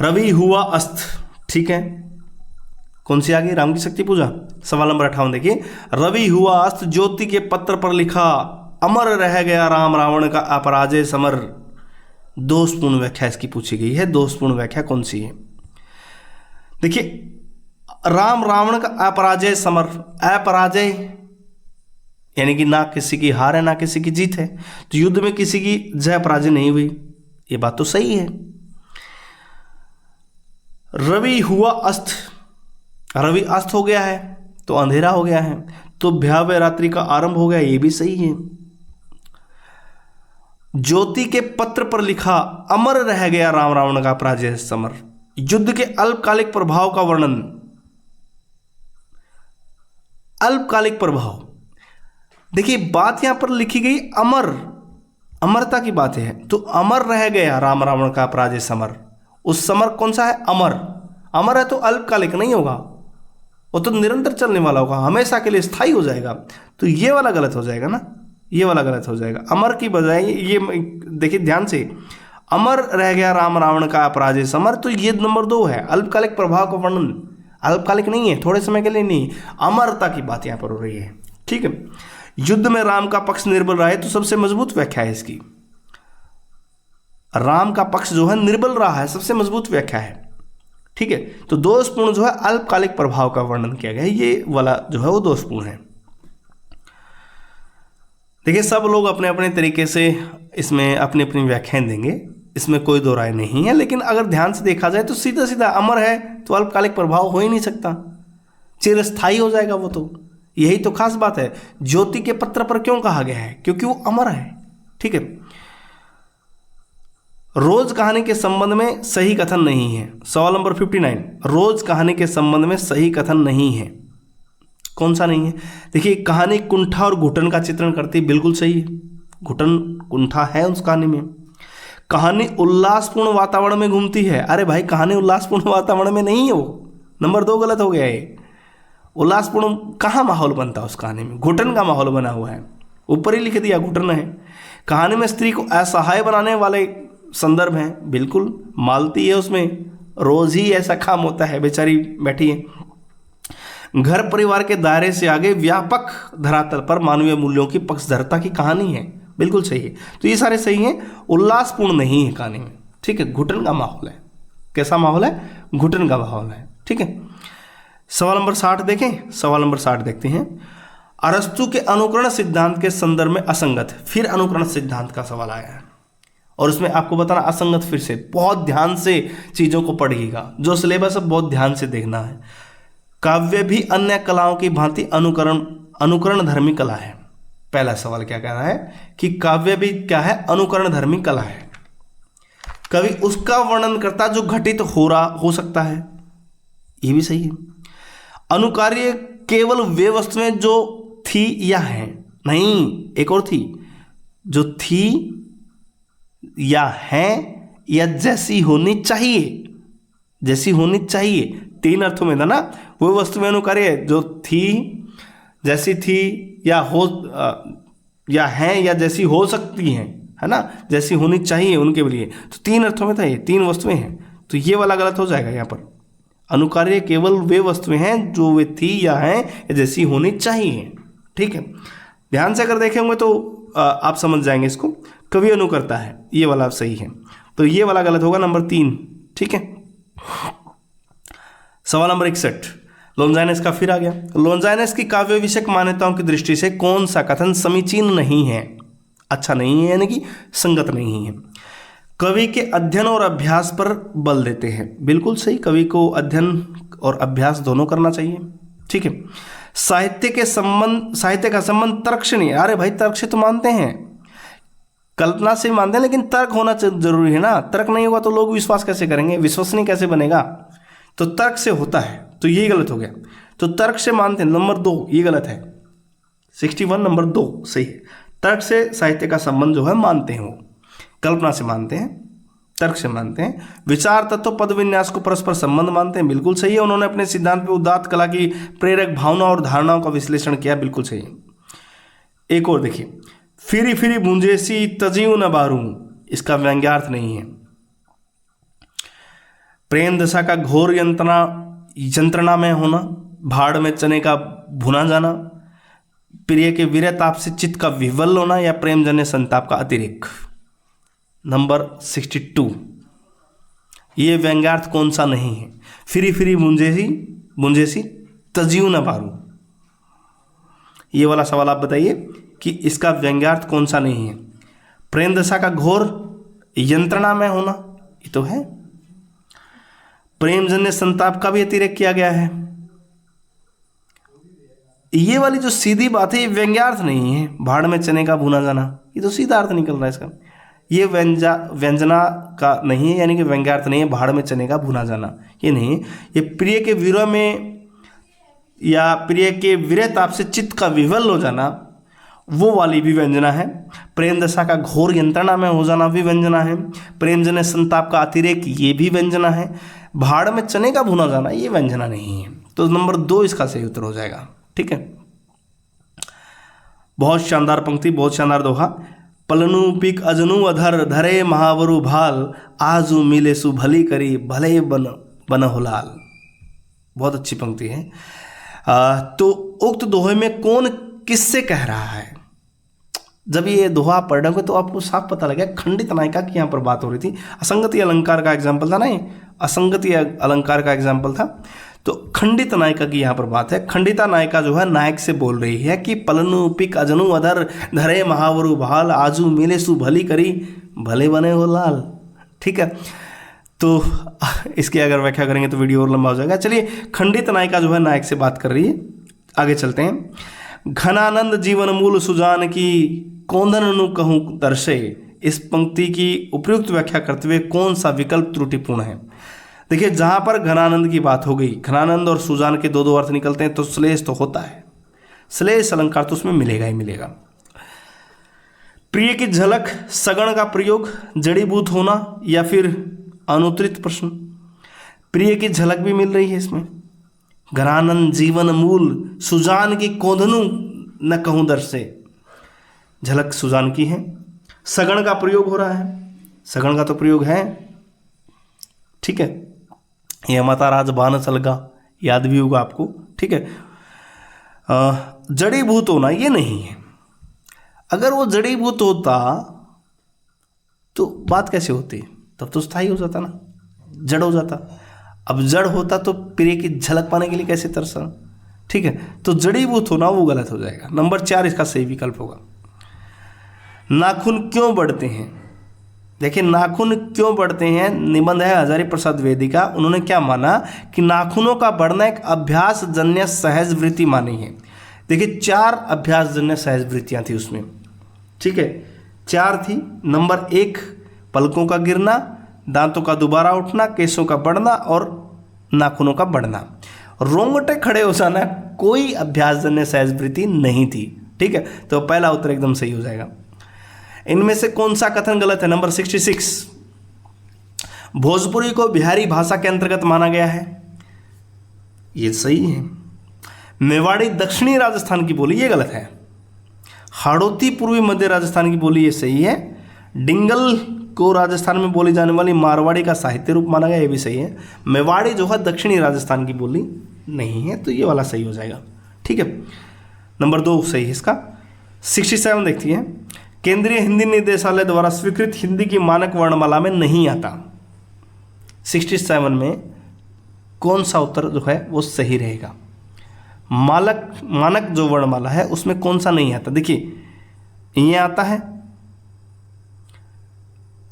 रवि हुआ अस्त, ठीक है, कौन सी आ गई, राम की शक्ति पूजा। सवाल नंबर 58 देखिए, रवि हुआ अस्त ज्योति के पत्र पर लिखा, अमर रह गया राम रावण का अपराजय समर। दोषपूर्ण व्याख्या इसकी पूछी गई है, दोषपूर्ण व्याख्या कौन सी है। देखिए राम रावण का अपराजय समर, अपराजय यानी कि ना किसी की हार है ना किसी की जीत है, तो युद्ध में किसी की जय पराजय नहीं हुई, ये बात तो सही है। रवि हुआ अस्त, रवि अस्त हो गया है तो अंधेरा हो गया है, तो भयावह रात्रि का आरंभ हो गया, ये भी सही है। ज्योति के पत्र पर लिखा अमर रह गया राम रावण का पराजय समर। युद्ध के अल्पकालिक प्रभाव का वर्णन। अल्पकालिक प्रभाव, देखिए बात यहां पर लिखी गई अमर, अमरता की बात है, तो अमर रह गया राम रावण का पराजय समर। उस समर कौन सा है? अमर। अमर है तो अल्पकालिक नहीं होगा, वो तो निरंतर चलने वाला होगा, हमेशा के लिए स्थायी हो जाएगा। तो ये वाला गलत हो जाएगा ना, ये वाला गलत हो जाएगा। अमर की बजाय ये देखिए ध्यान से, अमर रह गया राम रावण का पराजय समर, तो ये नंबर 2 है, अल्पकालिक प्रभाव का वर्णन। अल्पकालिक नहीं है, थोड़े समय के लिए नहीं, अमरता की बात यहां पर हो रही है। ठीक है। युद्ध में राम का पक्ष निर्बल रहा है, तो सबसे मजबूत व्याख्या है इसकी। राम का पक्ष जो है निर्बल रहा है, सबसे मजबूत व्याख्या है। ठीक है। तो दोषपूर्ण जो है अल्पकालिक प्रभाव का वर्णन किया गया है, ये वाला जो है वो दोषपूर्ण है। देखिए सब लोग अपने अपने तरीके से इसमें अपनी अपनी व्याख्याएं देंगे, इसमें कोई दो राय नहीं है, लेकिन अगर ध्यान से देखा जाए तो सीधा सीधा अमर है तो अल्पकालिक प्रभाव हो ही नहीं सकता, चिरस्थायी हो जाएगा वो तो। यही तो खास बात है। ज्योति के पत्र पर क्यों कहा गया है? क्योंकि वो अमर है। ठीक है। रोज कहानी के संबंध में सही कथन नहीं है। सवाल नंबर 59, रोज कहानी के संबंध में सही कथन नहीं है, कौन सा नहीं है? देखिए कहानी कुंठा और घुटन का चित्रण करती, बिल्कुल सही है, घुटन कुंठा है उस कहानी में। कहानी उल्लासपूर्ण वातावरण में घूमती है, अरे भाई कहानी उल्लासपूर्ण वातावरण में नहीं है, वो नंबर 2 गलत हो गया है। उल्लासपूर्ण कहाँ माहौल बनता है उस कहानी में? घुटन का माहौल बना हुआ है, ऊपर ही लिख दिया घुटन है। कहानी में स्त्री को असहाय बनाने वाले संदर्भ हैं, बिल्कुल मालती है उसमें, रोज ही ऐसा काम होता है, बेचारी बैठी है। घर परिवार के दायरे से आगे व्यापक धरातल पर मानवीय मूल्यों की पक्षधरता की कहानी है, बिल्कुल सही है। तो ये सारे सही हैं, उल्लासपूर्ण नहीं है कहानी में। ठीक है। घुटन का माहौल है, कैसा माहौल है? घुटन का माहौल है। ठीक है। सवाल नंबर 60 देखें, सवाल नंबर 60 देखते हैं। अरस्तु के अनुकरण सिद्धांत के संदर्भ में असंगत, फिर अनुकरण सिद्धांत का सवाल आया है और उसमें आपको बताना असंगत, फिर से बहुत ध्यान से चीजों को पढ़िएगा, जो सिलेबस है बहुत ध्यान से देखना है। काव्य भी अन्य कलाओं की भांति अनुकरण धर्मी कला है। पहला सवाल क्या कह रहा है कि काव्य भी क्या है? अनुकरण धर्मी कला है। कवि उसका वर्णन करता जो घटित हो सकता है, ये भी सही है। अनुकार्य केवल वे वस्तुएं जो थी या हैं, नहीं, एक और थी, जो थी या हैं या जैसी होनी चाहिए, जैसी होनी चाहिए, 3 अर्थों में था ना। वो वस्तु में अनुकार्य जो थी, जैसी थी, या हो या हैं या जैसी हो सकती हैं, है ना, जैसी होनी चाहिए उनके लिए। तो 3 अर्थों में था, ये 3 वस्तुएं हैं, तो ये वाला गलत हो जाएगा यहाँ पर। अनुकार्य केवल वे वस्तुएं हैं जो वे थी या हैं या जैसी होनी चाहिए। ठीक है। ध्यान से अगर देखेंगे तो आप समझ जाएंगे इसको। कवि अनुकरता है, ये वाला सही है, तो ये वाला गलत होगा, नंबर 3। ठीक है। सवाल नंबर 61, लोनजाइनस का फिर आ गया। लोनजाइनस की काव्य विषयक मान्यताओं की दृष्टि से कौन सा कथन समीचीन नहीं है, अच्छा नहीं है, यानी कि संगत नहीं है? कवि के अध्ययन और अभ्यास पर बल देते हैं, बिल्कुल सही, कवि को अध्ययन और अभ्यास दोनों करना चाहिए। ठीक है। साहित्य का संबंध तर्क से नहीं है, अरे भाई तर्क से तो मानते हैं, कल्पना से मानते हैं, लेकिन तर्क होना जरूरी है ना। तर्क नहीं होगा तो लोग विश्वास कैसे करेंगे, विश्वसनीय कैसे बनेगा? तो तर्क से होता है, तो ये गलत हो गया। तो तर्क से मानते हैं, नंबर 2 ये गलत है। 61 नंबर 2 सही है। तर्क से साहित्य का संबंध जो है मानते हैं, वो कल्पना से मानते हैं, तर्क से मानते हैं। विचार तत्व पद विन्यास को परस्पर संबंध मानते हैं, बिल्कुल सही है। उन्होंने अपने सिद्धांत में उदात्त कला की प्रेरक भावना और धारणाओं का विश्लेषण किया, बिल्कुल सही है। एक और देखिए, फिरी फिरी भूंजेसी तजीव न बारू, इसका व्यंग्यार्थ नहीं है। प्रेम दशा का घोर यंत्रणा में होना, भाड़ में चने का भुना जाना, प्रिय के वीरताप से चित्त का विह्वल होना, या प्रेम जन्य संताप का अतिरिक्त। नंबर 62, ये व्यंग्यार्थ कौन सा नहीं है? फिरी फिरी मुंजेसी तजीव न बारू, ये वाला सवाल आप बताइए कि इसका व्यंग्यार्थ कौन सा नहीं है? प्रेम दशा का घोर यंत्रणा में होना, ये तो है। प्रेमजन्य संताप का भी अतिरेक किया गया है। ये वाली जो सीधी बात है, ये व्यंग्यार्थ नहीं है। भाड़ में चने का भुना जाना, ये तो सीधा अर्थ निकल रहा है इसका। ये व्यंजना का नहीं है, यानी कि व्यंग्यार्थ नहीं है। भाड़ में चने का भुना जाना ये नहीं है। ये प्रिय के विरह में या प्रिय के विरह ताप से चित्त का विवल हो जाना, वो वाली भी व्यंजना है। प्रेम दशा का घोर यंत्रणा में हो जाना भी व्यंजना है। प्रेमजन्य संताप का अतिरेक, ये भी व्यंजना है। भाड़ में चने का भुना जाना, ये व्यंजना नहीं है। तो नंबर 2 इसका सही उत्तर हो जाएगा। ठीक है, बहुत शानदार पंक्ति, बहुत शानदार दोहा। पलनु पिक अजनु अधर धरे महावरु भाल, आजू मिले सु भली करी भले बन हो लाल। बहुत अच्छी पंक्ति है। तो उक्त दोहे में कौन किससे कह रहा है? जब ये दोहा पढ़ रहे हो तो आपको साफ पता लगे खंडित नायिका की यहाँ पर बात हो रही थी। असंगति अलंकार का एग्जाम्पल था ना, ये असंगति अलंकार का एग्जाम्पल था। तो खंडित नायिका की यहाँ पर बात है। खंडिता नायिका जो है नायक से बोल रही है कि पलनु पिक अजनु अधर धरे महावरु भाल, आजू मिले सु भली करी भले बने हो लाल। ठीक है, तो इसकी अगर व्याख्या करेंगे तो वीडियो और लंबा हो जाएगा। चलिए, खंडित नायिका जो है नायक से बात कर रही है, आगे चलते हैं। घनानंद जीवन मूल सुजान की कौंदन नु कहूँ दर्शे। इस पंक्ति की उपयुक्त व्याख्या करते हुए कौन सा विकल्प त्रुटिपूर्ण है? देखिए, जहां पर घनानंद की बात हो गई, घनानंद और सुजान के दो अर्थ निकलते हैं, तो श्लेष तो होता है, श्लेष अलंकार तो उसमें मिलेगा ही मिलेगा। प्रिय की झलक, सगण का प्रयोग, जड़ीभूत होना या फिर अनुत्तरित प्रश्न। प्रिय की झलक भी मिल रही है इसमें। घनानंद जीवन मूल सुजान की कोंधनु न कहूं दर से, झलक सुजान की है। सगण का प्रयोग हो रहा है, सगण का तो प्रयोग है। ठीक है, ये माता राज बान सलगा याद भी होगा आपको। ठीक है, जड़ीभूत होना ये नहीं है। अगर वो जड़ीभूत होता तो बात कैसे होती? तब तो स्थायी हो जाता ना, जड़ हो जाता। अब जड़ होता तो प्रिय की झलक पाने के लिए कैसे तरसा? ठीक है, तो जड़ीभूत होना वो गलत हो जाएगा। नंबर 4 इसका सही विकल्प होगा। नाखून क्यों बढ़ते हैं? देखिए, नाखून क्यों बढ़ते हैं, निबंध है हजारी प्रसाद द्विवेदी का। उन्होंने क्या माना कि नाखूनों का बढ़ना एक अभ्यास जन्य सहज वृत्ति मानी है। देखिए, 4 अभ्यास जन्य सहज वृत्तियां थी उसमें। ठीक है, 4 थी। नंबर 1 पलकों का गिरना, दांतों का दोबारा उठना, केशों का बढ़ना और नाखूनों का बढ़ना। रोंगटे खड़े हो जाना कोई अभ्यास जन्य सहज वृत्ति नहीं थी। ठीक है, तो पहला उत्तर एकदम सही हो जाएगा। इनमें से कौन सा कथन गलत है? नंबर 66, भोजपुरी को बिहारी भाषा के अंतर्गत माना गया है, ये सही है। मेवाड़ी दक्षिणी राजस्थान की बोली, ये गलत है। हाड़ौती पूर्वी मध्य राजस्थान की बोली, ये सही है। डिंगल को राजस्थान में बोली जाने वाली मारवाड़ी का साहित्य रूप माना गया, ये भी सही है। मेवाड़ी जो है दक्षिणी राजस्थान की बोली नहीं है, तो ये वाला सही हो जाएगा। ठीक है, नंबर 2 सही है इसका। 67 देखती है, केंद्रीय हिंदी निदेशालय द्वारा स्वीकृत हिंदी की मानक वर्णमाला में नहीं आता। 67 में कौन सा उत्तर जो है वो सही रहेगा? मानक जो वर्णमाला है उसमें कौन सा नहीं आता? देखिए, ये आता है,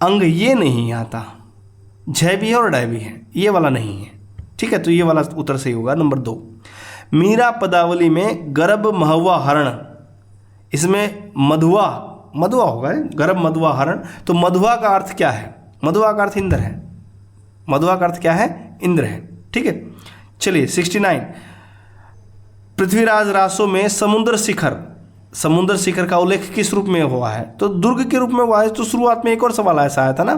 अंग ये नहीं आता, झय भी है और डय भी है, ये वाला नहीं है। ठीक है, तो ये वाला उत्तर सही होगा। नंबर 2, मीरा पदावली में गर्भ महुआ हरण, इसमें मधुआ होगा, गर्भ मधुआ हरण। तो मधुआ का अर्थ क्या है? मधुआ का अर्थ इंद्र है। मधुआ का अर्थ क्या है? इंद्र है। ठीक है, चलिए 69, पृथ्वीराज रासो में समुद्र शिखर का उल्लेख किस रूप में हुआ है? तो दुर्ग के रूप में हुआ है। तो शुरुआत में एक और सवाल ऐसा आया था ना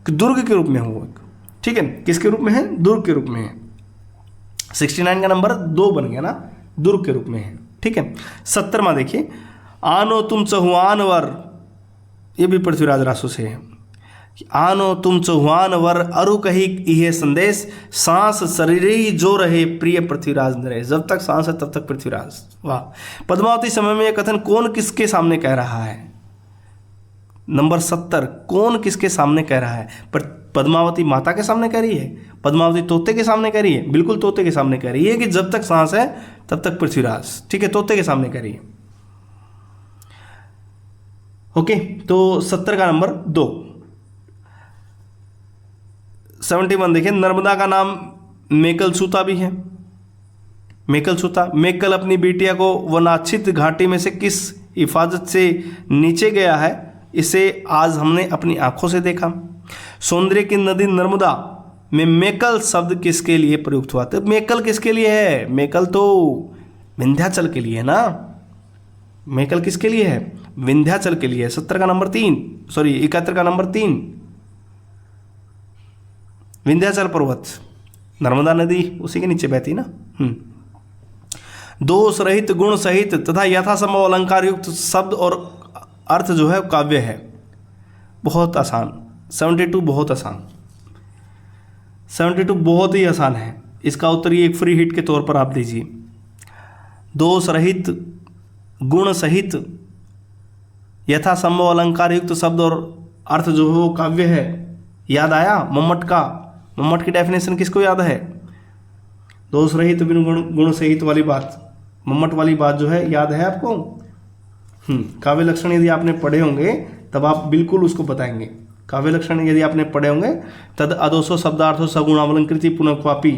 कि दुर्ग के रूप में हुआ। ठीक है, किसके रूप में है? दुर्ग के रूप में है। 69 का नंबर 2 बन गया ना, दुर्ग के रूप में है। ठीक है, 70वां देखिए, आनो तुम चहुआन वर, ये भी पृथ्वीराज रासो से है। आनो तुम चहुआन वर अरु कही इहे संदेश, सांस शरीरी जो रहे प्रिय पृथ्वीराज नरेश। जब तक सांस है तब तक पृथ्वीराज। वाह। पद्मावती समय में यह कथन कौन किसके सामने कह रहा है? नंबर 70, कौन किसके सामने कह रहा है? पर पद्मावती माता के सामने कह रही है, पद्मावती तोते के सामने कह रही है? बिल्कुल तोते के सामने कह रही है कि जब तक सांस है तब तक पृथ्वीराज। ठीक है, तोते के सामने कह रही है। ओके, तो 70 का नंबर 2। 71 देखिए, नर्मदा का नाम मेकल सूता भी है। मेकल सूता, मेकल अपनी बिटिया को वनाच्छित घाटी में से किस हिफाजत से नीचे गया है? इसे आज हमने अपनी आंखों से देखा। सौंदर्य की नदी नर्मदा में मेकल शब्द किसके लिए प्रयुक्त हुआ? तो मेकल किसके लिए है? मेकल तो विंध्याचल के लिए है ना। मेकल किसके लिए है? विंध्याचल के लिए। 71 का नंबर 3, सॉरी 71 का नंबर 3, विंध्याचल पर्वत, नर्मदा नदी उसी के नीचे बहती ना। दोष रहित, गुण सहित तथा यथासंभव अलंकार युक्त शब्द और अर्थ जो है काव्य है। बहुत आसान, 72 बहुत आसान, 72 बहुत ही आसान है। इसका उत्तर ये एक फ्री हिट के तौर पर आप दीजिए। दोष रहित, गुण सहित, यथासंभव अलंकार युक्त शब्द और अर्थ जो है वो काव्य है। याद आया मम्मट का? मम्मट की डेफिनेशन किसको याद है? दोष रहित, गुण सहित वाली बात, मम्मट वाली बात जो है याद है आपको? काव्य लक्षण यदि आपने पढ़े होंगे तब आप बिल्कुल उसको बताएंगे। काव्य लक्षण यदि आपने पढ़े होंगे, तद अदोषो शब्दार्थो सगुणावलंकृति पुनः क्वापी,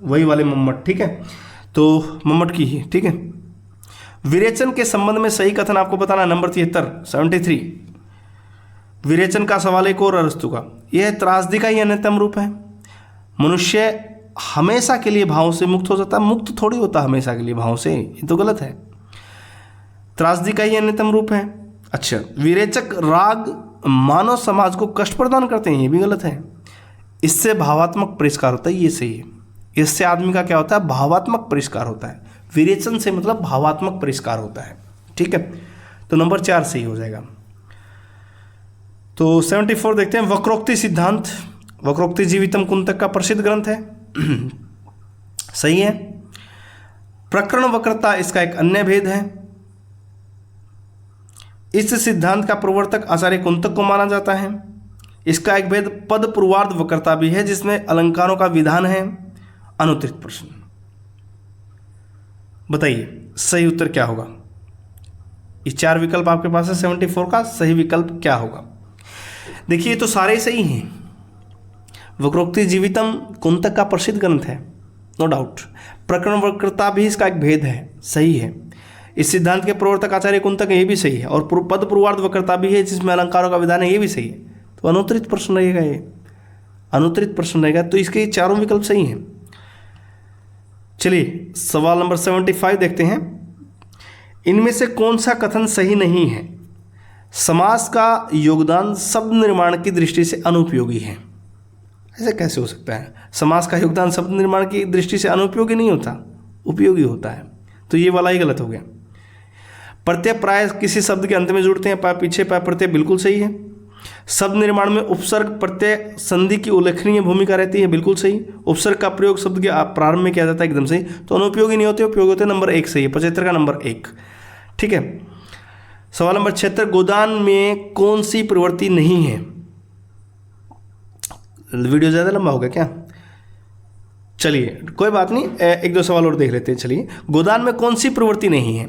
वही वाले मम्मट। ठीक है, तो मम्मट की ही। ठीक है, विरेचन के संबंध में सही कथन आपको बताना। नंबर 73, 73, विरेचन का सवाल एक और अरस्तु का। यह त्रासदी का ही अन्यतम रूप है। मनुष्य हमेशा के लिए भावों से मुक्त हो जाता है। मुक्त थोड़ी होता हमेशा के लिए भावों से, ये तो गलत है। त्रासदी का ही अन्यतम रूप है। अच्छा, विरेचक राग मानव समाज को कष्ट प्रदान करते हैं, ये भी गलत है। इससे भावात्मक परिष्कार होता है, ये सही है। इससे आदमी का क्या होता है? भावात्मक परिष्कार होता है। विरेचन से मतलब भावात्मक परिष्कार होता है। ठीक है, तो नंबर 4 सही हो जाएगा। तो 74 देखते हैं। वक्रोक्ति सिद्धांत, वक्रोक्ति जीवितम कुंतक का प्रसिद्ध ग्रंथ है। सही है। प्रकरण वक्रता इसका एक अन्य भेद है। इस सिद्धांत का प्रवर्तक आचार्य कुंतक को माना जाता है। इसका एक भेद पद पूर्वार्ध वक्रता भी है, जिसमें अलंकारों का विधान है। अनुत्तरित प्रश्न, बताइए सही उत्तर क्या होगा? ये 4 विकल्प आपके पास है, 74 का सही विकल्प क्या होगा? देखिए ये तो सारे सही हैं। वक्रोक्ति जीवितम कुंतक का प्रसिद्ध ग्रंथ है, नो डाउट। प्रकरण वक्रता भी इसका एक भेद है, सही है। इस सिद्धांत के प्रवर्तक आचार्य कुंतक है, ये भी सही है। और पद पूर्वार्ध वक्रता भी है, जिसमें अलंकारों का विधान है, ये भी सही है। तो अनुत्तरित प्रश्न रहेगा, ये अनुत्तरित प्रश्न रहेगा। तो इसके चारों विकल्प सही हैं। चलिए सवाल नंबर 75 देखते हैं। इनमें से कौन सा कथन सही नहीं है? समास का योगदान शब्द निर्माण की दृष्टि से अनुपयोगी है। ऐसे कैसे हो सकता है? समास का योगदान शब्द निर्माण की दृष्टि से अनुपयोगी नहीं होता, उपयोगी होता है। तो ये वाला ही गलत हो गया। प्रत्यय प्राय किसी शब्द के अंत में जुड़ते हैं, पीछे प्रत्यय बिल्कुल सही है। शब्द निर्माण में उपसर्ग प्रत्यय संधि की उल्लेखनीय भूमिका रहती है, बिल्कुल सही। उपसर्ग का प्रयोग शब्द के प्रारंभ में किया जाता है, एकदम सही। तो अनुपयोगी नहीं होते, उपयोगी होते। नंबर 1 सही है, 75 का नंबर 1। ठीक है, सवाल नंबर 76। गोदान में कौन सी प्रवृत्ति नहीं है? वीडियो ज़्यादा लंबा हो गया क्या? चलिए कोई बात नहीं, 1-2 सवाल और देख लेते हैं। चलिए, गोदान में कौन सी प्रवृत्ति नहीं है?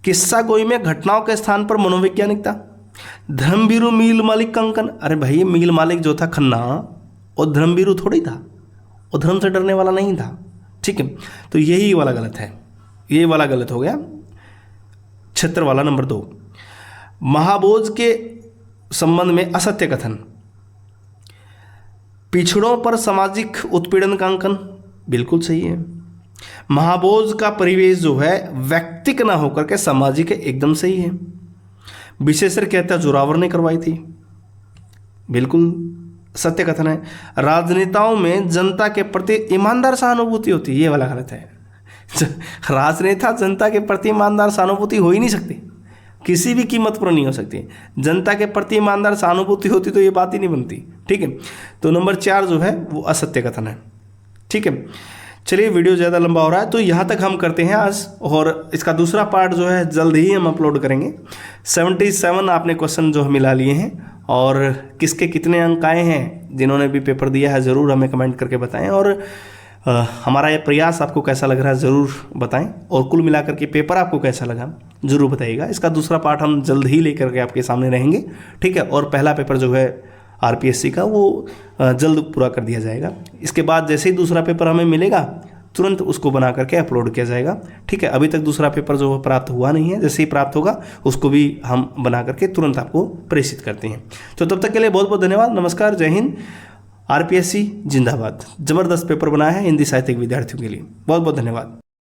किस्सा गोई में घटनाओं के स्थान पर मनोवैज्ञानिकता। धर्मवीरु मील मालिक का अंकन। अरे भाई, मील मालिक जो था खन्ना, वो धर्मवीरु थोड़ी था, वो धर्म से डरने वाला नहीं था। ठीक है, तो यही वाला गलत है, ये वाला गलत हो गया। 76 वाला नंबर 2। महाभोज के संबंध में असत्य कथन। पिछड़ों पर सामाजिक उत्पीड़न का अंकन, बिल्कुल सही है। महाभोज का परिवेश जो है व्यक्तिक ना होकर के सामाजिक है, एकदम सही है। विशेषकर कहता जोरावर ने करवाई थी, बिल्कुल सत्य कथन है। राजनेताओं में जनता के प्रति ईमानदार सहानुभूति होती है, ये वाला गलत है। राजनेता जनता के प्रति ईमानदार सहानुभूति हो ही नहीं सकती, किसी भी कीमत पर नहीं हो सकती। जनता के प्रति ईमानदार सहानुभूति होती तो ये बात ही नहीं बनती। ठीक है, तो नंबर 4 जो है वो असत्य कथन है। ठीक है, चलिए वीडियो ज़्यादा लंबा हो रहा है तो यहाँ तक हम करते हैं आज, और इसका दूसरा पार्ट जो है जल्द ही हम अपलोड करेंगे। 77 आपने क्वेश्चन जो मिला लिए हैं, और किसके कितने अंक आए हैं, जिन्होंने भी पेपर दिया है ज़रूर हमें कमेंट करके बताएं। और हमारा ये प्रयास आपको कैसा लग रहा है ज़रूर बताएं, और कुल मिलाकर के पेपर आपको कैसा लगा ज़रूर बताइएगा। इसका दूसरा पार्ट हम जल्द ही लेकर के आपके सामने रहेंगे। ठीक है, और पहला पेपर जो है आरपीएससी का वो जल्द पूरा कर दिया जाएगा। इसके बाद जैसे ही दूसरा पेपर हमें मिलेगा तुरंत उसको बना करके अपलोड किया जाएगा। ठीक है, अभी तक दूसरा पेपर जो प्राप्त हुआ नहीं है, जैसे ही प्राप्त होगा उसको भी हम बना करके तुरंत आपको प्रेषित करते हैं। तो तब तक के लिए बहुत बहुत धन्यवाद। नमस्कार, जय हिंद। आरपीएससी जिंदाबाद। जबरदस्त पेपर बनाया है हिंदी साहित्य के विद्यार्थियों के लिए। बहुत बहुत धन्यवाद।